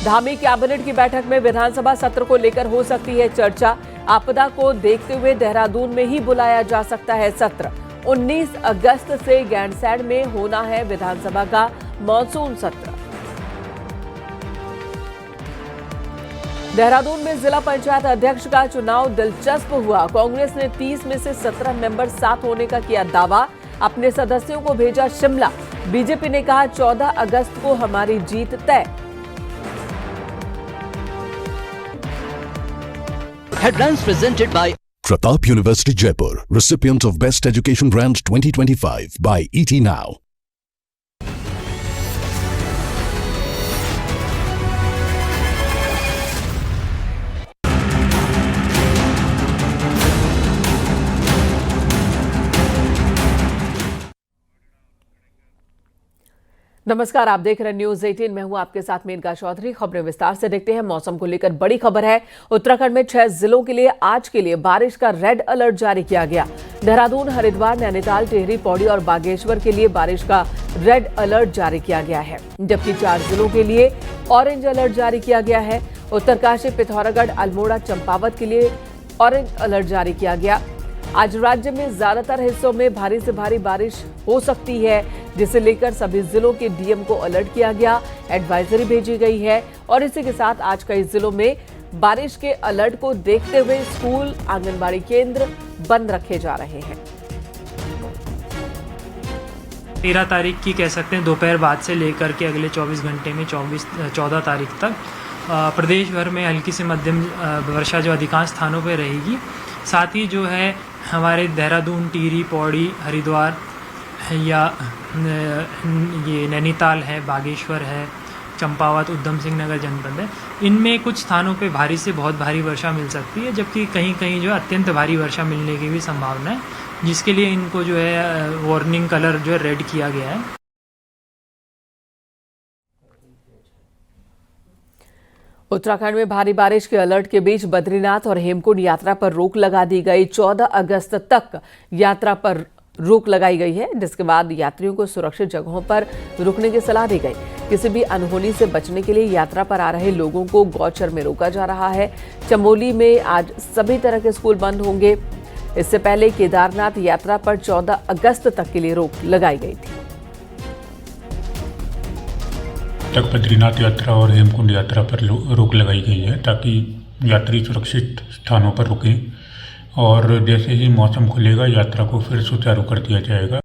धामी कैबिनेट की बैठक में विधानसभा सत्र को लेकर हो सकती है चर्चा। आपदा को देखते हुए देहरादून में ही बुलाया जा सकता है सत्र। 19 अगस्त से गैंडसैड में होना है विधानसभा का मॉनसून सत्र। देहरादून में जिला पंचायत अध्यक्ष का चुनाव दिलचस्प हुआ। कांग्रेस ने 30 में से 17 मेंबर साथ होने का किया दावा। अपने सदस्यों को भेजा शिमला। बीजेपी ने कहा 14 अगस्त को हमारी जीत तय। Headlines presented by Pratap University Jaipur, recipient of Best Education Grant 2025 by ET Now. नमस्कार, आप देख रहे हैं न्यूज 18। मैं हूं आपके साथ मेनका चौधरी। खबरें विस्तार से देखते हैं। मौसम को लेकर बड़ी खबर है। उत्तराखंड में 6 जिलों के लिए आज के लिए बारिश का रेड अलर्ट जारी किया गया। देहरादून, हरिद्वार, नैनीताल, टिहरी, पौड़ी और बागेश्वर के लिए बारिश का रेड अलर्ट जारी किया गया है, जबकि 4 जिलों के लिए ऑरेंज अलर्ट जारी किया गया है। उत्तरकाशी, पिथौरागढ़, अल्मोड़ा, चंपावत के लिए ऑरेंज अलर्ट जारी किया गया। आज राज्य में ज्यादातर हिस्सों में भारी से भारी बारिश हो सकती है, जिसे लेकर सभी जिलों के डीएम को अलर्ट किया गया, एडवाइजरी भेजी गई है। और इसी के साथ आज कई जिलों में बारिश के अलर्ट को देखते हुए स्कूल, आंगनबाड़ी केंद्र बंद रखे जा रहे हैं। 13 तारीख की कह सकते हैं दोपहर बाद से लेकर के अगले 24 घंटे में 14 तारीख तक प्रदेश भर में हल्की से मध्यम वर्षा जो अधिकांश स्थानों पर रहेगी। साथ ही जो है हमारे देहरादून, टिहरी, पौड़ी, हरिद्वार या ये नैनीताल है, बागेश्वर है, चंपावत, उधम सिंह नगर जनपद है, इनमें कुछ स्थानों पे भारी से बहुत भारी वर्षा मिल सकती है, जबकि कहीं कहीं जो अत्यंत भारी वर्षा मिलने की भी संभावना है, जिसके लिए इनको जो है वार्निंग कलर जो है रेड किया गया है। उत्तराखंड में भारी बारिश के अलर्ट के बीच बद्रीनाथ और हेमकुंड यात्रा पर रोक लगा दी गई। 14 अगस्त तक यात्रा पर रोक लगाई गई है, जिसके बाद यात्रियों को सुरक्षित जगहों पर रुकने की सलाह दी गई। किसी भी अनहोनी से बचने के लिए यात्रा पर आ रहे लोगों को गौचर में रोका जा रहा है। चमोली में आज सभी तरह के स्कूल बंद होंगे। इससे पहले केदारनाथ यात्रा पर 14 अगस्त तक के लिए रोक लगाई गई थी। तक बद्रीनाथ यात्रा और हेमकुंड यात्रा पर रोक लगाई गई है, ताकि यात्री सुरक्षित स्थानों पर रुकें और जैसे ही मौसम खुलेगा यात्रा को फिर सुचारू कर दिया जाएगा।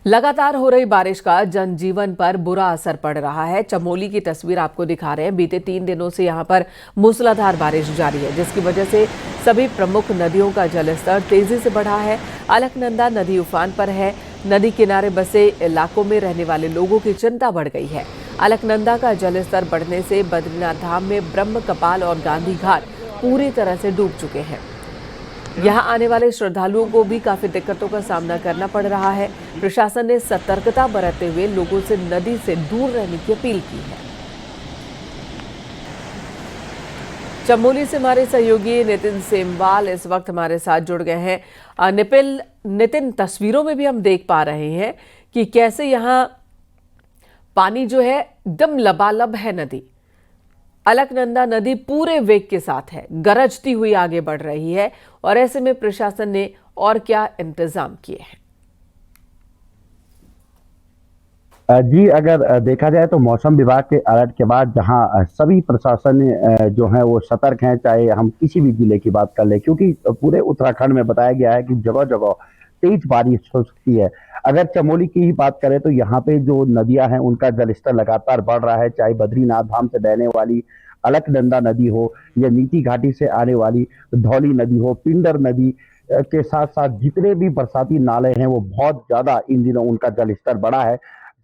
लगातार हो रही बारिश का जनजीवन पर बुरा असर पड़ रहा है। चमोली की तस्वीर आपको दिखा रहे हैं। बीते 3 दिनों से यहां पर मूसलाधार बारिश जारी है, जिसकी वजह से सभी प्रमुख नदियों का जलस्तर तेजी से बढ़ा है। अलकनंदा नदी उफान पर है। नदी किनारे बसे इलाकों में रहने वाले लोगों की चिंता बढ़ गई है। अलकनंदा का जलस्तर बढ़ने से बद्रीनाथ धाम में ब्रह्म कपाल और गांधी घाट पूरी तरह से डूब चुके हैं। यहां आने वाले श्रद्धालुओं को भी काफी दिक्कतों का सामना करना पड़ रहा है। प्रशासन ने सतर्कता बरतते हुए लोगों से नदी से दूर रहने की अपील की है। चमोली से हमारे सहयोगी नितिन सेमवाल इस वक्त हमारे साथ जुड़ गए हैं। नितिन, तस्वीरों में भी हम देख पा रहे हैं कि कैसे यहां पानी जो है एकदम लबालब है। नदी अलकनंदा नदी पूरे वेग के साथ है, गरजती हुई आगे बढ़ रही है। और ऐसे में प्रशासन ने और क्या इंतजाम किए हैं? जी, अगर देखा जाए तो मौसम विभाग के अलर्ट के बाद जहां सभी प्रशासन जो है वो सतर्क हैं, चाहे हम किसी भी जिले की बात कर लें, क्योंकि पूरे उत्तराखंड में बताया गया है कि जगह जगह तेज बारिश हो सकती है। अगर चमोली की ही बात करें तो यहाँ पे जो नदियां हैं उनका जलस्तर लगातार बढ़ रहा है, चाहे बद्रीनाथ धाम से बहने वाली अलकनंदा नदी हो या नीति घाटी से आने वाली धौली नदी हो, पिंडर नदी के साथ साथ जितने भी बरसाती नाले हैं वो बहुत ज्यादा इन दिनों उनका जलस्तर बढ़ा है,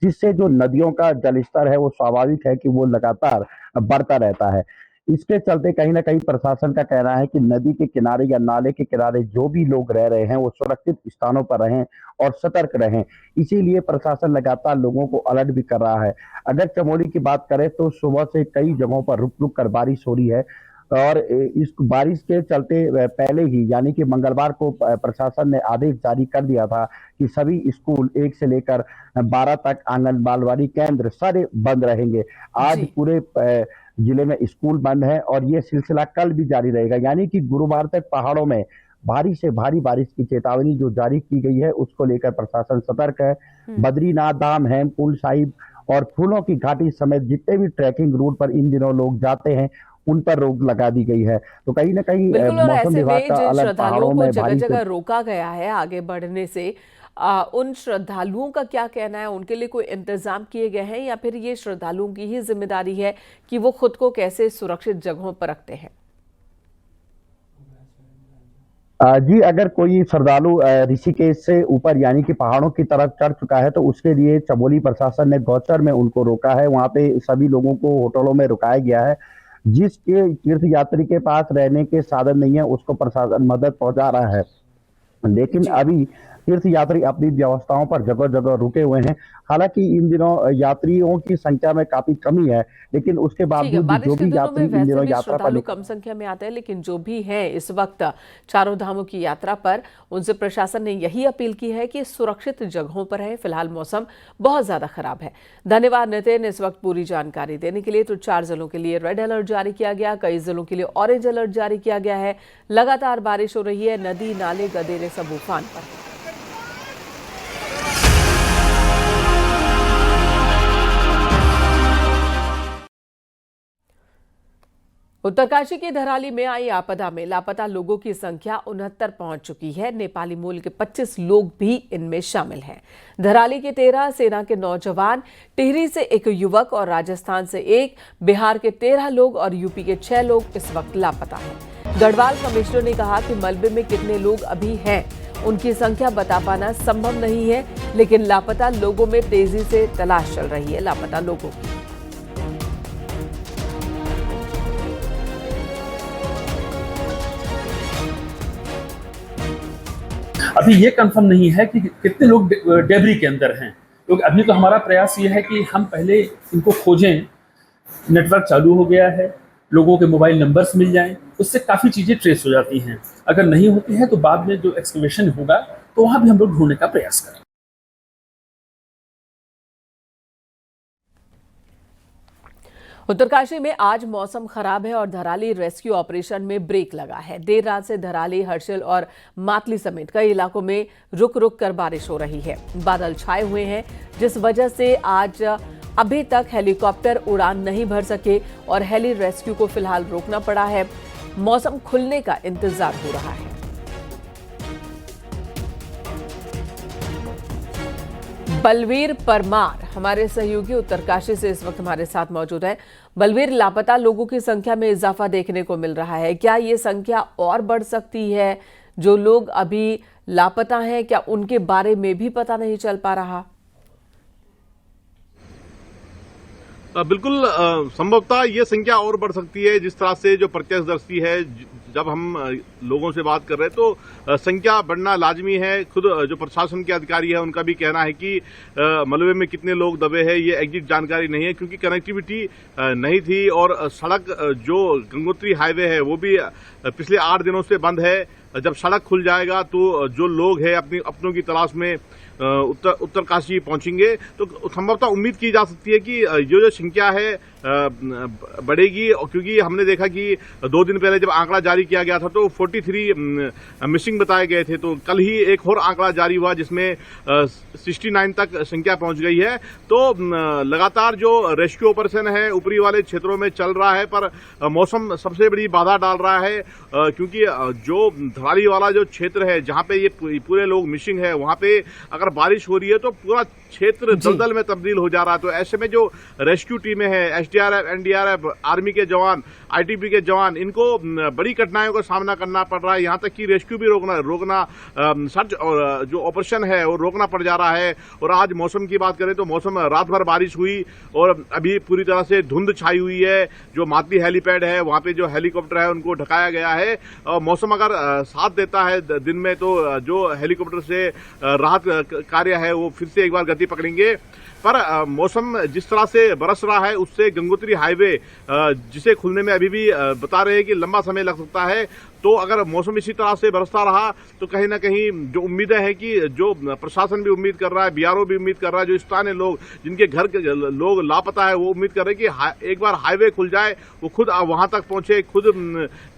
जिससे जो नदियों का जलस्तर है वो स्वाभाविक है कि वो लगातार बढ़ता रहता है। इसके चलते कहीं ना कहीं प्रशासन का कहना है कि नदी के किनारे या नाले के किनारे जो भी लोग रह रहे हैं वो सुरक्षित स्थानों पर रहें और सतर्क रहें। इसीलिए प्रशासन लगातार लोगों को अलर्ट भी कर रहा है। अगर चमोली की बात करें तो सुबह से कई जगहों पर रुक रुक कर बारिश हो रही है और इस बारिश के चलते पहले ही यानी कि मंगलवार को प्रशासन ने आदेश जारी कर दिया था कि सभी स्कूल 1 से लेकर 12 तक आंगनबाड़ी केंद्र सारे बंद रहेंगे। आज पूरे जिले में स्कूल बंद है और ये सिलसिला कल भी जारी रहेगा, यानी कि गुरुवार तक पहाड़ों में भारी से भारी बारिश की चेतावनी जो जारी की गई है उसको लेकर प्रशासन सतर्क है। बद्रीनाथ धाम, हेमकुंड साहिब और फूलों की घाटी समेत जितने भी ट्रैकिंग रूट पर इन दिनों लोग जाते हैं उन पर रोक लगा दी गई है। तो कहीं ना कहीं मौसम विभाग का अलग पहाड़ों में जगह जगह रोका गया है आगे बढ़ने से, उन श्रद्धालुओं का क्या कहना है? उनके लिए कोई इंतजाम किए गए हैं या फिर ये श्रद्धालुओं की ही जिम्मेदारी है कि वो खुद को कैसे सुरक्षित जगहों पर रखते हैं? जी, अगर कोई श्रद्धालु ऋषिकेश से ऊपर यानी कि पहाड़ों की तरफ चढ़ चुका है तो उसके लिए चमोली प्रशासन ने गौचर में उनको रोका है। वहां पे सभी लोगों को होटलों में रुकाया गया है। जिसके तीर्थ यात्री के पास रहने के साधन नहीं है उसको प्रशासन मदद पहुंचा रहा है, लेकिन अभी तीर्थ यात्री अपनी व्यवस्थाओं पर जगह जगह रुके हुए हैं। हालांकि इन दिनों यात्रियों की संख्या में काफी कमी है, लेकिन उसके बावजूद जो भी यात्री इन दिनों यात्रा पर कम संख्या में आते हैं, लेकिन जो भी हैं इस वक्त चारों धामों की यात्रा पर, उनसे प्रशासन ने यही अपील की है कि सुरक्षित जगहों पर है। फिलहाल मौसम बहुत ज्यादा खराब है। धन्यवाद नितिन, इस वक्त पूरी जानकारी देने के लिए। तो 4 जिलों के लिए रेड अलर्ट जारी किया गया, कई जिलों के लिए ऑरेंज अलर्ट जारी किया गया है। लगातार बारिश हो रही है, नदी नाले गदेरे सब उफान पर। उत्तरकाशी के धराली में आई आपदा में लापता लोगों की संख्या 69 पहुंच चुकी है। नेपाली मूल के 25 लोग भी इनमें शामिल हैं। धराली के 13, सेना के 9 जवान, टिहरी से 1 युवक और राजस्थान से 1, बिहार के 13 लोग और यूपी के 6 लोग इस वक्त लापता हैं। गढ़वाल कमिश्नर ने कहा कि मलबे में कितने लोग अभी हैं उनकी संख्या बता पाना संभव नहीं है, लेकिन लापता लोगों में तेजी से तलाश चल रही है। लापता लोगों की अभी ये कंफर्म नहीं है कि कितने लोग डेबरी के अंदर हैं, क्योंकि अभी तो हमारा प्रयास ये है कि हम पहले इनको खोजें। नेटवर्क चालू हो गया है, लोगों के मोबाइल नंबर्स मिल जाएं, उससे काफ़ी चीज़ें ट्रेस हो जाती हैं। अगर नहीं होती है तो बाद में जो एक्सकवेशन होगा तो वहाँ भी हम लोग ढूंढने का प्रयास करें। उत्तरकाशी में आज मौसम खराब है और धराली रेस्क्यू ऑपरेशन में ब्रेक लगा है। देर रात से धराली, हर्षिल और मातली समेत कई इलाकों में रुक रुक कर बारिश हो रही है। बादल छाए हुए हैं, जिस वजह से आज अभी तक हेलीकॉप्टर उड़ान नहीं भर सके और हेली रेस्क्यू को फिलहाल रोकना पड़ा है। मौसम खुलने का इंतजार हो रहा है। बलवीर परमार हमारे सहयोगी उत्तरकाशी से इस वक्त हमारे साथ मौजूद हैं। बलवीर, लापता लोगों की संख्या में इजाफा देखने को मिल रहा है, क्या ये संख्या और बढ़ सकती है? जो लोग अभी लापता हैं, क्या उनके बारे में भी पता नहीं चल पा रहा? बिल्कुल संभवतः ये संख्या और बढ़ सकती है। जिस तरह से जो प्रत्यक्षदर्शी है, जब हम लोगों से बात कर रहे हैं तो संख्या बढ़ना लाजमी है। खुद जो प्रशासन के अधिकारी है उनका भी कहना है कि मलबे में कितने लोग दबे हैं ये एग्जैक्ट जानकारी नहीं है, क्योंकि कनेक्टिविटी नहीं थी और सड़क जो गंगोत्री हाईवे है वो भी पिछले 8 दिनों से बंद है। जब सड़क खुल जाएगा तो जो लोग हैं अपनों की तलाश में उत्तरकाशी पहुंचेंगे, तो संभवतः उम्मीद की जा सकती है कि जो संख्या है बढ़ेगी। क्योंकि हमने देखा कि 2 दिन पहले जब आंकड़ा जारी किया गया था तो 43 मिसिंग बताए गए थे, तो कल ही एक और आंकड़ा जारी हुआ जिसमें 69 तक संख्या पहुंच गई है। तो लगातार जो रेस्क्यू ऑपरेशन है ऊपरी वाले क्षेत्रों में चल रहा है, पर मौसम सबसे बड़ी बाधा डाल रहा है, क्योंकि जो धराली वाला जो क्षेत्र है जहां पे ये पूरे लोग मिसिंग है, वहां पे अगर बारिश हो रही है तो पूरा क्षेत्र दलदल में तब्दील हो जा रहा है। तो ऐसे में जो रेस्क्यू टीमें हैं, एसडीआरएफ, एनडीआरएफ, आर्मी के जवान, आईटीबीपी के जवान, इनको बड़ी कठिनाइयों का सामना करना पड़ रहा है। यहाँ तक कि रेस्क्यू भी रोकना सर्च और जो ऑपरेशन है वो रोकना पड़ जा रहा है। और आज मौसम की बात करें तो मौसम रात भर बारिश हुई और अभी पूरी तरह से धुंध छाई हुई है। जो मातली हेलीपैड है वहां पे जो हेलीकॉप्टर है उनको ढकाया गया है। मौसम अगर साथ देता है दिन में तो जो हेलीकॉप्टर से राहत कार्य है वो फिर से एक बार गति पकड़ेंगे। पर मौसम जिस तरह से बरस रहा है उससे गंगोत्री हाईवे जिसे खुलने में अभी भी बता रहे हैं कि लंबा समय लग सकता है। तो अगर मौसम इसी तरह से बरसता रहा तो कहीं ना कहीं जो उम्मीदें हैं कि जो प्रशासन भी उम्मीद कर रहा है, बीआरओ भी उम्मीद कर रहा है, जो स्थानीय लोग जिनके घर के लोग लापता है वो उम्मीद कर रहे हैं कि एक बार हाईवे खुल जाए, वो खुद वहां तक पहुंचे, खुद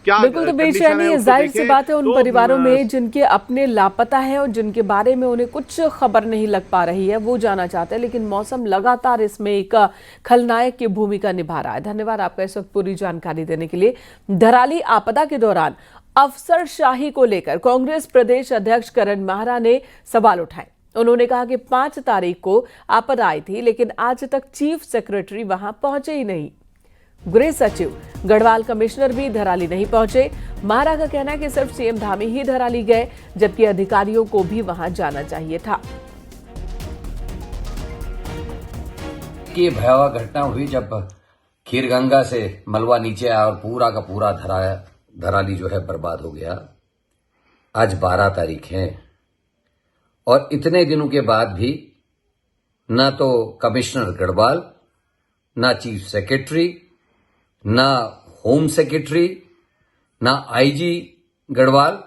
क्या बिल्कुल। तो बेचैनी जाहिर सी बात है उन परिवारों में जिनके अपने लापता हैं और जिनके बारे में उन्हें कुछ खबर नहीं लग पा रही है, वो जाना चाहते हैं। लेकिन मौसम लगातार इसमें एक खलनायक की भूमिका निभा रहा है। धन्यवाद आपका इस वक्त पूरी जानकारी देने के लिए। धराली आपदा के दौरान अफसरशाही को लेकर कांग्रेस प्रदेश अध्यक्ष करण माहरा ने सवाल उठाए। उन्होंने कहा कि 5 तारीख को आपदा आई थी, लेकिन आज तक चीफ सेक्रेटरी वहां पहुंचे ही नहीं। गृह सचिव, गढ़वाल कमिश्नर भी धराली नहीं पहुंचे। माहरा का कहना है कि सिर्फ सीएम धामी ही धराली गए, जबकि अधिकारियों को भी वहां जाना चाहिए था। ये भयावह घटना हुई जब खीरगंगा से मलबा नीचे आया और पूरा का पूरा धराली जो है बर्बाद हो गया। आज 12 तारीख है और इतने दिनों के बाद भी ना तो कमिश्नर गढ़वाल, ना चीफ सेक्रेटरी, ना होम सेक्रेटरी, ना आईजी गढ़वाल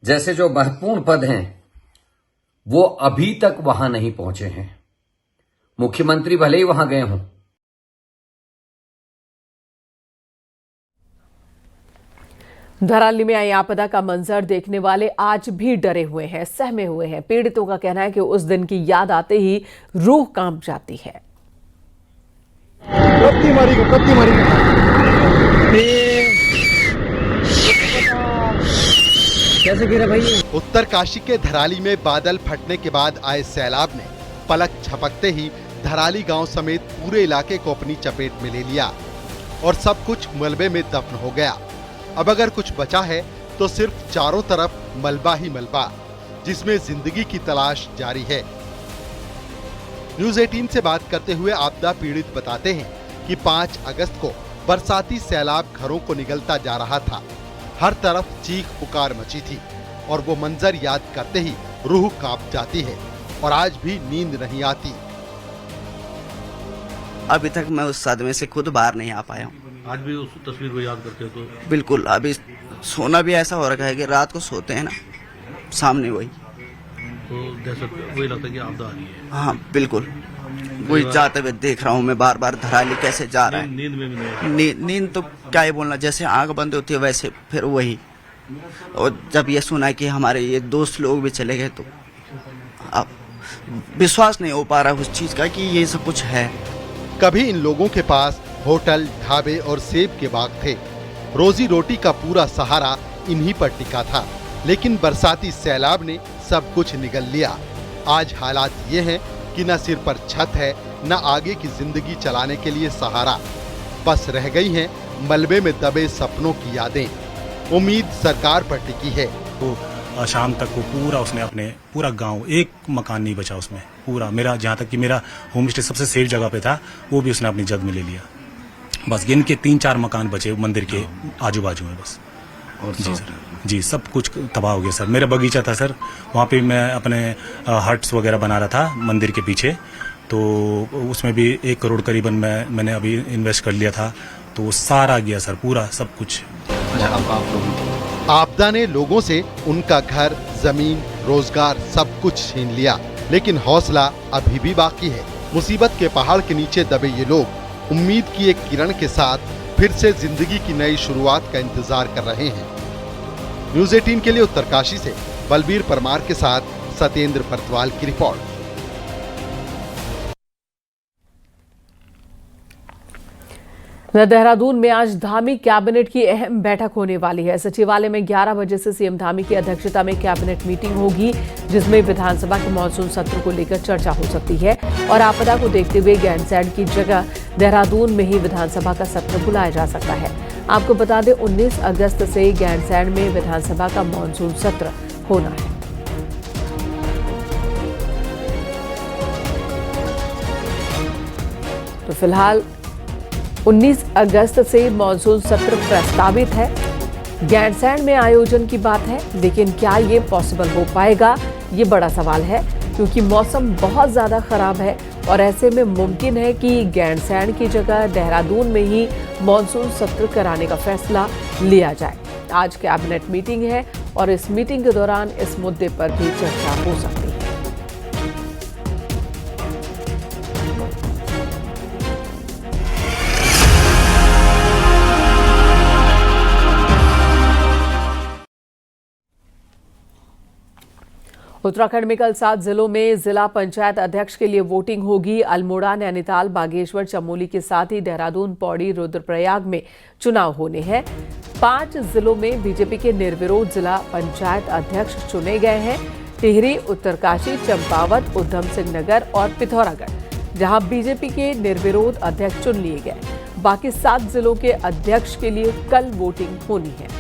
जैसे जो महत्वपूर्ण पद हैं वो अभी तक वहां नहीं पहुंचे हैं। मुख्यमंत्री भले ही वहां गए हों। धराली में आई आपदा का मंजर देखने वाले आज भी डरे हुए हैं, सहमे हुए हैं। पीड़ितों का कहना है कि उस दिन की याद आते ही रूह कांप जाती है। कैसे गिरा भाई? उत्तरकाशी के धराली में बादल फटने के बाद आए सैलाब ने पलक झपकते ही धराली गांव समेत पूरे इलाके को अपनी चपेट में ले लिया और सब कुछ मलबे में दफन हो गया। अब अगर कुछ बचा है तो सिर्फ चारों तरफ मलबा ही मलबा, जिसमें जिंदगी की तलाश जारी है। न्यूज़ 18 से बात करते हुए आपदा पीड़ित बताते हैं कि 5 अगस्त को बरसाती सैलाब घरों को निगलता जा रहा था। हर तरफ चीख पुकार मची थी और वो मंजर याद करते ही रूह कांप जाती है और आज भी नींद नहीं आती। अभी तक मैं उस सदमे से खुद बाहर नहीं आ पाया हूँ। आज भी उस तस्वीर को याद करते हो तो? बिल्कुल। अभी सोना भी ऐसा हो रखा है कि रात को सोते हैं ना, सामने वही तो वही लगता है कि आपदा आ रही है। हाँ बिल्कुल, वही जाते हुए देख रहा हूँ मैं बार बार धराली कैसे जा रहा है। नींद में भी नहीं? नींद तो क्या ही बोलना, जैसे आंख बंद होती है वैसे फिर वही। और जब ये सुना कि हमारे ये दोस्त लोग भी चले गए तो अब विश्वास नहीं हो पा रहा उस चीज का कि ये सब कुछ है। कभी इन लोगों के पास होटल, ढाबे और सेब के बाग थे। रोजी रोटी का पूरा सहारा इन्हीं पर टिका था, लेकिन बरसाती सैलाब ने सब कुछ निगल लिया। आज हालात ये हैं कि न सिर पर छत है, न आगे की जिंदगी चलाने के लिए सहारा। बस रह गई हैं मलबे में दबे सपनों की यादें। उम्मीद सरकार पर टिकी है। तो शाम तक वो पूरा उसने अपने पूरा गांव, एक मकान नहीं बचा उसमें पूरा। मेरा जहाँ तक कि मेरा होम स्टे सबसे सेफ जगह पे था, वो भी उसने अपनी जद में ले लिया। बस गिन के 3-4 मकान बचे मंदिर के आजू बाजू में बस। और जी सर, जी सब कुछ तबाह हो गया सर। मेरा बगीचा था सर, वहाँ पे मैं अपने हट्स वगैरह बना रहा था मंदिर के पीछे, तो उसमें भी 1 करोड़ करीबन मैंने अभी इन्वेस्ट कर लिया था, तो वो सारा गया सर, पूरा सब कुछ। आपदा ने लोगों से उनका घर, जमीन, रोजगार सब कुछ छीन लिया, लेकिन हौसला अभी भी बाकी है। मुसीबत के पहाड़ के नीचे दबे ये लोग उम्मीद की एक किरण के साथ फिर से जिंदगी की नई शुरुआत का इंतजार कर रहे हैं। न्यूज़ 18 के लिए उत्तरकाशी से बलबीर परमार के साथ सत्येंद्र परतवाल की रिपोर्ट। देहरादून में आज धामी कैबिनेट की अहम बैठक होने वाली है। सचिवालय में 11 बजे से सीएम धामी की अध्यक्षता में कैबिनेट मीटिंग होगी, जिसमें विधानसभा के मानसून सत्र को लेकर चर्चा हो सकती है और आपदा को देखते हुए गैंडसैंड की जगह देहरादून में ही विधानसभा का सत्र बुलाया जा सकता है। आपको बता दें 19 अगस्त से गैंडसैंड में विधानसभा का मानसून सत्र होना है। तो फिलहाल 19 अगस्त से मानसून सत्र प्रस्तावित है। गैंडसैंड में आयोजन की बात है, लेकिन क्या ये पॉसिबल हो पाएगा, ये बड़ा सवाल है, क्योंकि मौसम बहुत ज़्यादा खराब है और ऐसे में मुमकिन है कि गैंडसैंड की जगह देहरादून में ही मानसून सत्र कराने का फैसला लिया जाए। आज कैबिनेट मीटिंग है और इस मीटिंग के दौरान इस मुद्दे पर भी चर्चा हो सकती है। उत्तराखंड में कल 7 जिलों में जिला पंचायत अध्यक्ष के लिए वोटिंग होगी। अल्मोड़ा, नैनीताल, बागेश्वर, चमोली के साथ ही देहरादून, पौड़ी, रुद्रप्रयाग में चुनाव होने हैं। 5 जिलों में बीजेपी के निर्विरोध जिला पंचायत अध्यक्ष चुने गए हैं। टिहरी, उत्तरकाशी, चंपावत, उधम सिंह नगर और पिथौरागढ़, जहां बीजेपी के निर्विरोध अध्यक्ष चुन लिए गए। बाकी 7 जिलों के अध्यक्ष के लिए कल वोटिंग होनी है।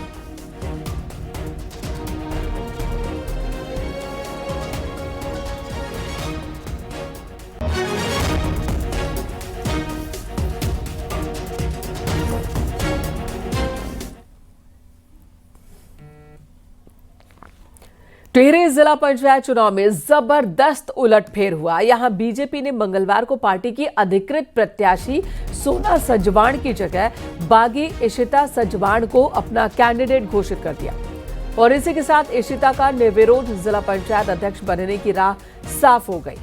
टिहरी जिला पंचायत चुनाव में जबरदस्त उलटफेर हुआ। यहां बीजेपी ने मंगलवार को पार्टी की अधिकृत प्रत्याशी सोना सजवाण की जगह बागी इशिता सजवाण को अपना कैंडिडेट घोषित कर दिया और इसी के साथ इशिता का निर्विरोध जिला पंचायत अध्यक्ष बनने की राह साफ हो गई।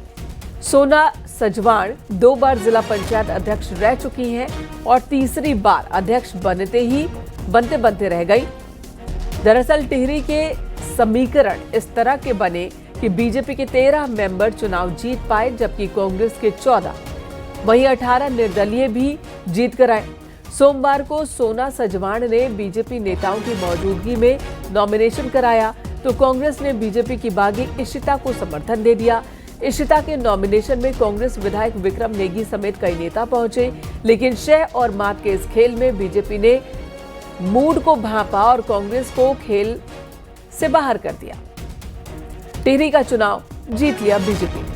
सोना सजवाण 2 बार जिला पंचायत अध्यक्ष रह चुकी हैं और तीसरी बार अध्यक्ष बनते रह गई। दरअसल टिहरी के समीकरण इस तरह के बने कि बीजेपी के 13 मेंबर चुनाव जीत पाए, जबकि कांग्रेस के 14, वहीं 18 निर्दलीय भी जीत कर आए। सोमवार को सोना सजवाण ने बीजेपी नेताओं की मौजूदगी में नॉमिनेशन कराया, तो कांग्रेस ने बीजेपी की बागी इशिता को समर्थन दे दिया। इशिता के नॉमिनेशन में कांग्रेस विधायक विक्रम नेगी समेत कई नेता पहुंचे, लेकिन शह और मात के इस खेल में बीजेपी ने मूड को भांपा और कांग्रेस को खेल से बाहर कर दिया। टिहरी का चुनाव जीत लिया बीजेपी ने।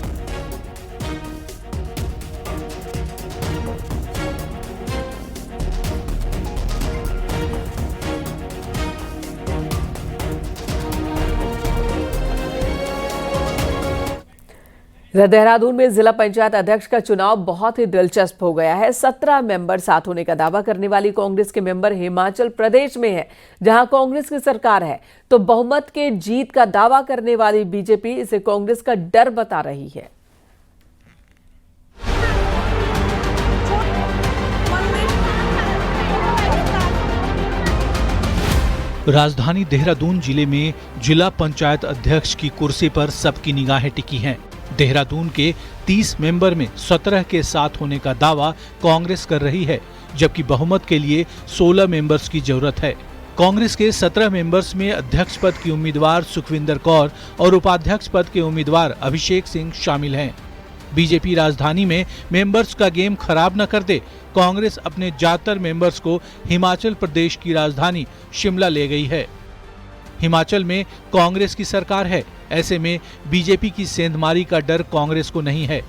देहरादून में जिला पंचायत अध्यक्ष का चुनाव बहुत ही दिलचस्प हो गया है। 17 मेंबर साथ होने का दावा करने वाली कांग्रेस के मेंबर हिमाचल प्रदेश में है, जहां कांग्रेस की सरकार है, तो बहुमत के जीत का दावा करने वाली बीजेपी इसे कांग्रेस का डर बता रही है। राजधानी देहरादून जिले में जिला पंचायत अध्यक्ष की कुर्सी पर सबकी निगाहें टिकी हैं। देहरादून के 30 मेंबर में 17 के साथ होने का दावा कांग्रेस कर रही है, जबकि बहुमत के लिए 16 मेंबर्स की जरूरत है। कांग्रेस के 17 मेंबर्स में अध्यक्ष पद की उम्मीदवार सुखविंदर कौर और उपाध्यक्ष पद के उम्मीदवार अभिषेक सिंह शामिल हैं। बीजेपी राजधानी में मेंबर्स का गेम खराब न कर दे, कांग्रेस अपने ज्यादातर मेंबर्स को हिमाचल प्रदेश की राजधानी शिमला ले गई है। हिमाचल में कांग्रेस की सरकार है, ऐसे में बीजेपी की सेंधमारी का डर कांग्रेस को नहीं है।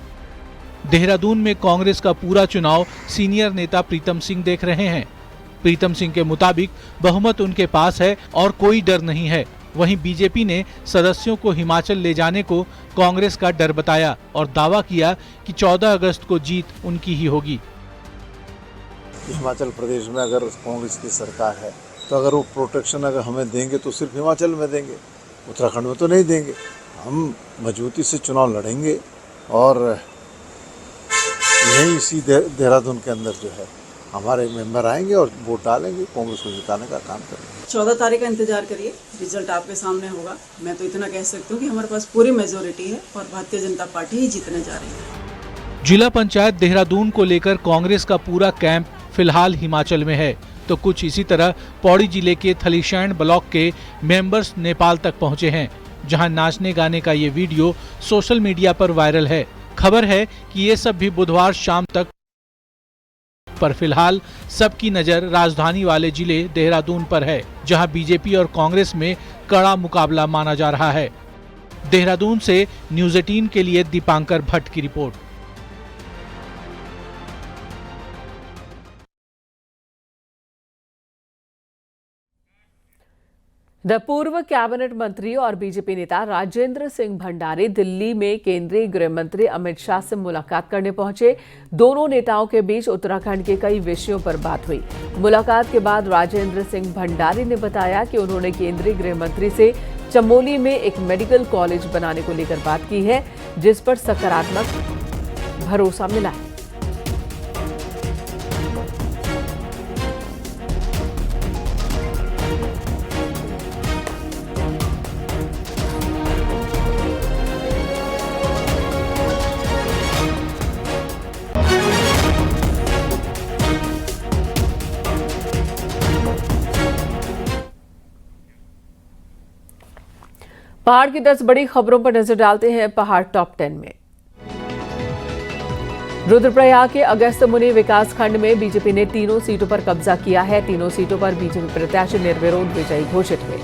देहरादून में कांग्रेस का पूरा चुनाव सीनियर नेता प्रीतम सिंह देख रहे हैं। प्रीतम सिंह के मुताबिक बहुमत उनके पास है और कोई डर नहीं है। वहीं बीजेपी ने सदस्यों को हिमाचल ले जाने को कांग्रेस का डर बताया और दावा किया कि 14 अगस्त को जीत उनकी ही होगी। हिमाचल प्रदेश में अगर कांग्रेस की सरकार है तो अगर वो प्रोटेक्शन अगर हमें देंगे तो सिर्फ हिमाचल में देंगे, उत्तराखंड में तो नहीं देंगे। हम मजबूती से चुनाव लड़ेंगे और यही इसी देहरादून के अंदर जो है हमारे मेंबर आएंगे और वोट डालेंगे, कांग्रेस को जिताने का काम करेंगे। 14 तारीख का इंतजार करिए, रिजल्ट आपके सामने होगा। मैं तो इतना कह सकती हूँ कि हमारे पास पूरी मेजोरिटी है और भारतीय जनता पार्टी ही जीतने जा रही है। जिला पंचायत देहरादून को लेकर कांग्रेस का पूरा कैंप फिलहाल हिमाचल में है, तो कुछ इसी तरह पौड़ी जिले के थलीशैंड ब्लॉक के मेंबर्स नेपाल तक पहुंचे हैं, जहां नाचने गाने का ये वीडियो सोशल मीडिया पर वायरल है। खबर है कि ये सब भी बुधवार शाम तक, पर फिलहाल सबकी नजर राजधानी वाले जिले देहरादून पर है, जहां बीजेपी और कांग्रेस में कड़ा मुकाबला माना जा रहा है। देहरादून से न्यूज़ 18 के लिए दीपांकर भट्ट की रिपोर्ट। द पूर्व कैबिनेट मंत्री और बीजेपी नेता राजेंद्र सिंह भंडारी दिल्ली में केंद्रीय गृह मंत्री अमित शाह से मुलाकात करने पहुंचे। दोनों नेताओं के बीच उत्तराखंड के कई विषयों पर बात हुई। मुलाकात के बाद राजेंद्र सिंह भंडारी ने बताया कि उन्होंने केंद्रीय गृह मंत्री से चमोली में एक मेडिकल कॉलेज बनाने को लेकर बात की है, जिस पर सकारात्मक भरोसा मिला है। पहाड़ की 10 बड़ी खबरों पर नजर डालते हैं पहाड़ टॉप 10 में। रुद्रप्रयाग के अगस्त मुनि विकास खंड में बीजेपी ने तीनों सीटों पर कब्जा किया है। तीनों सीटों पर बीजेपी प्रत्याशी निर्विरोध विजयी घोषित हुए।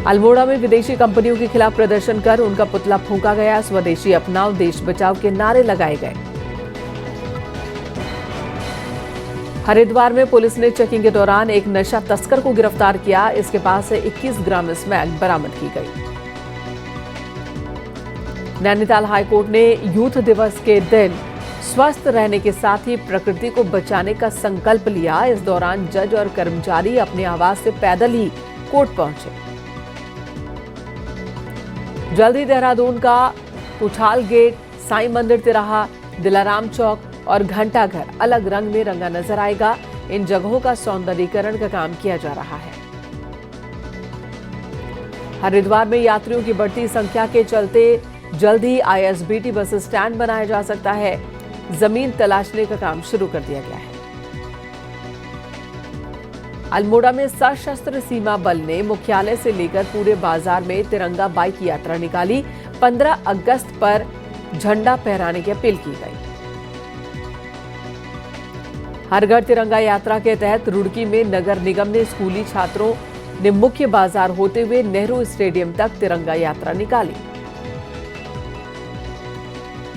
अल्मोड़ा में विदेशी कंपनियों के खिलाफ प्रदर्शन कर उनका पुतला फूंका गया। स्वदेशी अपनाओ, देश बचाओ के नारे लगाए गए। हरिद्वार में पुलिस ने चेकिंग के दौरान एक नशा तस्कर को गिरफ्तार किया। इसके पास से 21 ग्राम स्मैक बरामद की गई। नैनीताल हाईकोर्ट ने यूथ दिवस के दिन स्वस्थ रहने के साथ ही प्रकृति को बचाने का संकल्प लिया। इस दौरान जज और कर्मचारी अपने आवास से पैदल ही कोर्ट पहुंचे। जल्द ही देहरादून का पुठाल गेट, साईं मंदिर तिराहा, दिलाराम चौक और घंटाघर अलग रंग में रंगा नजर आएगा। इन जगहों का सौंदर्यीकरण का काम किया जा रहा है। हरिद्वार में यात्रियों की बढ़ती संख्या के चलते जल्द ही आईएसबीटी बस स्टैंड बनाया जा सकता है। जमीन तलाशने का काम शुरू कर दिया गया है। अल्मोड़ा में सशस्त्र सीमा बल ने मुख्यालय से लेकर पूरे बाजार में तिरंगा बाइक यात्रा निकाली। 15 अगस्त पर झंडा फहराने की अपील की गई। हर घर तिरंगा यात्रा के तहत रुड़की में नगर निगम ने स्कूली छात्रों ने मुख्य बाजार होते हुए नेहरू स्टेडियम तक तिरंगा यात्रा निकाली।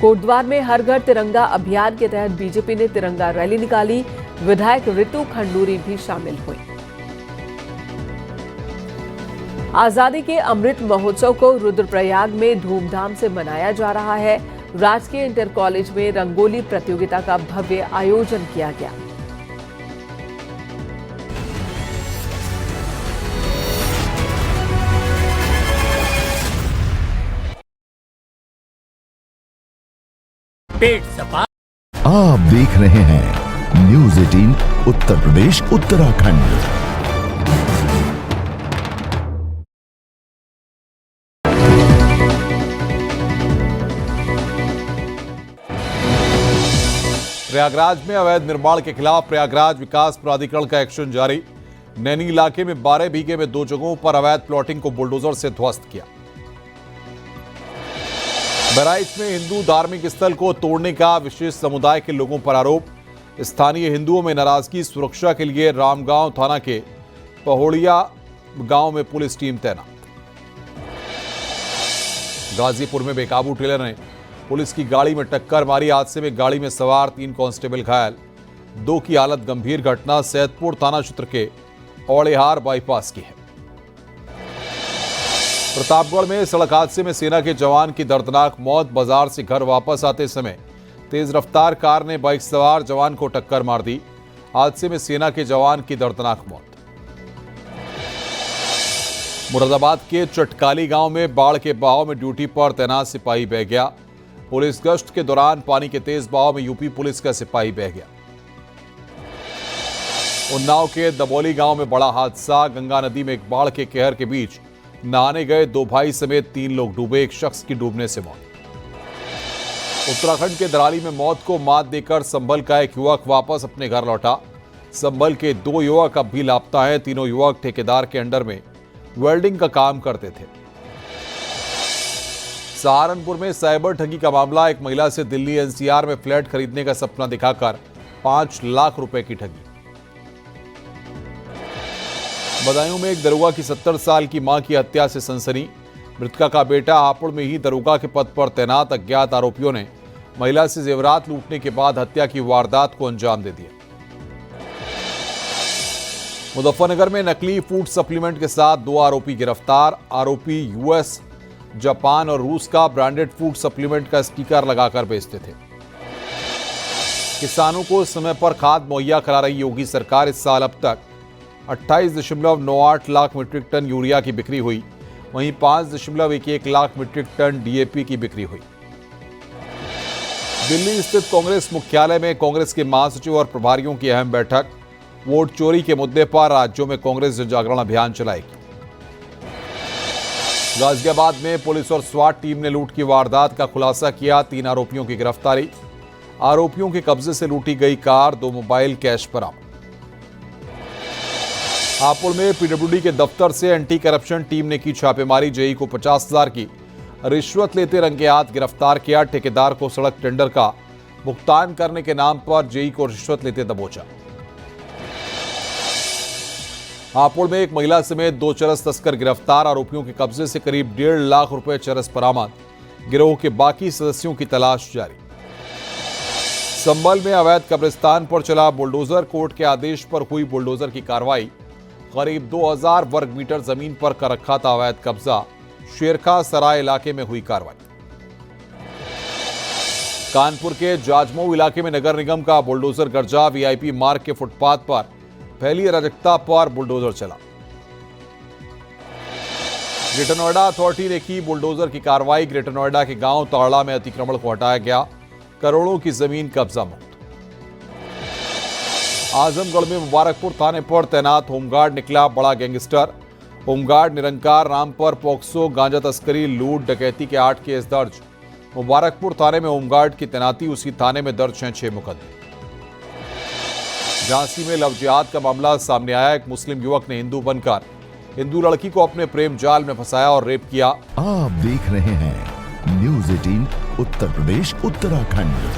कोटद्वार में हर घर तिरंगा अभियान के तहत बीजेपी ने तिरंगा रैली निकाली। विधायक ऋतु खंडूरी भी शामिल हुई। आजादी के अमृत महोत्सव को रुद्रप्रयाग में धूमधाम से मनाया जा रहा है। राजकीय इंटर कॉलेज में रंगोली प्रतियोगिता का भव्य आयोजन किया गया। पेट सपा। आप देख रहे हैं न्यूज़ 18 उत्तर प्रदेश उत्तराखंड। प्रयागराज में अवैध निर्माण के खिलाफ प्रयागराज विकास प्राधिकरण का एक्शन जारी। नैनी इलाके में 12 बीघे में 2 जगहों पर अवैध प्लॉटिंग को बुलडोजर से ध्वस्त किया। बहराइच में हिंदू धार्मिक स्थल को तोड़ने का विशेष समुदाय के लोगों पर आरोप। स्थानीय हिंदुओं में नाराजगी, सुरक्षा के लिए रामगांव थाना के पहोड़िया गांव में पुलिस टीम तैनात। गाजीपुर में बेकाबू ट्रेलर ने पुलिस की गाड़ी में टक्कर मारी। हादसे में गाड़ी में सवार 3 कांस्टेबल घायल, 2 की हालत गंभीर। घटना सैदपुर थाना क्षेत्र के औड़ेहार बाईपास की है। प्रतापगढ़ में सड़क हादसे में सेना के जवान की दर्दनाक मौत। बाजार से घर वापस आते समय तेज रफ्तार कार ने बाइक सवार जवान को टक्कर मार दी। हादसे में सेना के जवान की दर्दनाक मौत। मुरादाबाद के चटकाली गांव में बाढ़ के बहाव में ड्यूटी पर तैनात सिपाही बह गया। पुलिस गश्त के दौरान पानी के तेज बहाव में यूपी पुलिस का सिपाही बह गया। उन्नाव के दबोली गांव में बड़ा हादसा। गंगा नदी में एक बाढ़ के कहर के बीच नहाने गए 2 भाई समेत 3 लोग डूबे। एक शख्स की डूबने से मौत। उत्तराखंड के दराली में मौत को मात देकर संभल का एक युवक वापस अपने घर लौटा। संभल के 2 युवक अब भी लापता हैं। तीनों युवक ठेकेदार के अंडर में वेल्डिंग का काम करते थे। सहारनपुर में साइबर ठगी का मामला। एक महिला से दिल्ली एनसीआर में फ्लैट खरीदने का सपना दिखाकर 5 लाख रुपए की ठगी। बदायूं में एक दरोगा की 70 साल की मां की हत्या से सनसनी। मृतका का बेटा हापुड़ में ही दरोगा के पद पर तैनात। अज्ञात आरोपियों ने महिला से जेवरात लूटने के बाद हत्या की वारदात को अंजाम दे दिया। मुजफ्फरनगर में नकली फूड सप्लीमेंट के साथ 2 आरोपी गिरफ्तार। आरोपी यूएस, जापान और रूस का ब्रांडेड फूड सप्लीमेंट का स्टिकर लगाकर बेचते थे। किसानों को समय पर खाद मुहैया करा रही योगी सरकार। इस साल अब तक 28.98 लाख मीट्रिक टन यूरिया की बिक्री हुई। वहीं 5.11 लाख मीट्रिक टन डीएपी की बिक्री हुई। दिल्ली स्थित कांग्रेस मुख्यालय में कांग्रेस के महासचिव और प्रभारियों की अहम बैठक। वोट चोरी के मुद्दे पर राज्यों में कांग्रेस जनजागरण अभियान चलाएगी। गाजियाबाद में पुलिस और स्वाट टीम ने लूट की वारदात का खुलासा किया। 3 आरोपियों की गिरफ्तारी। आरोपियों के कब्जे से लूटी गई कार, 2 मोबाइल, कैश बरामद। हापुड़ में पीडब्ल्यूडी के दफ्तर से एंटी करप्शन टीम ने की छापेमारी। जेई को 50,000 की रिश्वत लेते रंगे हाथ गिरफ्तार किया। ठेकेदार को सड़क टेंडर का भुगतान करने के नाम पर जेई को रिश्वत लेते दबोचा। हापुड़ में एक महिला समेत 2 चरस तस्कर गिरफ्तार। आरोपियों के कब्जे से करीब 1.5 लाख रुपए चरस बरामद। गिरोह के बाकी सदस्यों की तलाश जारी। संभल में अवैध कब्रिस्तान पर चला बुलडोजर। कोर्ट के आदेश पर हुई बुलडोजर की कार्रवाई। करीब 2000 वर्ग मीटर जमीन पर कर रखा था अवैध कब्जा। शेरखा सराय इलाके में हुई कार्रवाई। कानपुर के जाजमऊ इलाके में नगर निगम का बुलडोजर गरजा। वीआईपी मार्ग के फुटपाथ पर फैली अराजकता पर बुलडोजर चला। ग्रेटर नोएडा अथॉरिटी ने की बुलडोजर की कार्रवाई। ग्रेटर नोएडा के गांव ताड़ा में अतिक्रमण को हटाया गया। करोड़ों की जमीन कब्जा मुक्त। आजमगढ़ में मुबारकपुर थाने पर तैनात होमगार्ड निकला बड़ा गैंगस्टर। होमगार्ड निरंकार नाम पर पॉक्सो, गांजा तस्करी, लूट, डकैती के 8 केस दर्ज। मुबारकपुर थाने में होमगार्ड की तैनाती। उसी थाने में दर्ज हैं 6 मुकदमे। झांसी में लव जिहाद का मामला सामने आया। एक मुस्लिम युवक ने हिंदू बनकर हिंदू लड़की को अपने प्रेम जाल में फंसाया और रेप किया। आप देख रहे हैं न्यूज़ 18 उत्तर प्रदेश उत्तराखंड।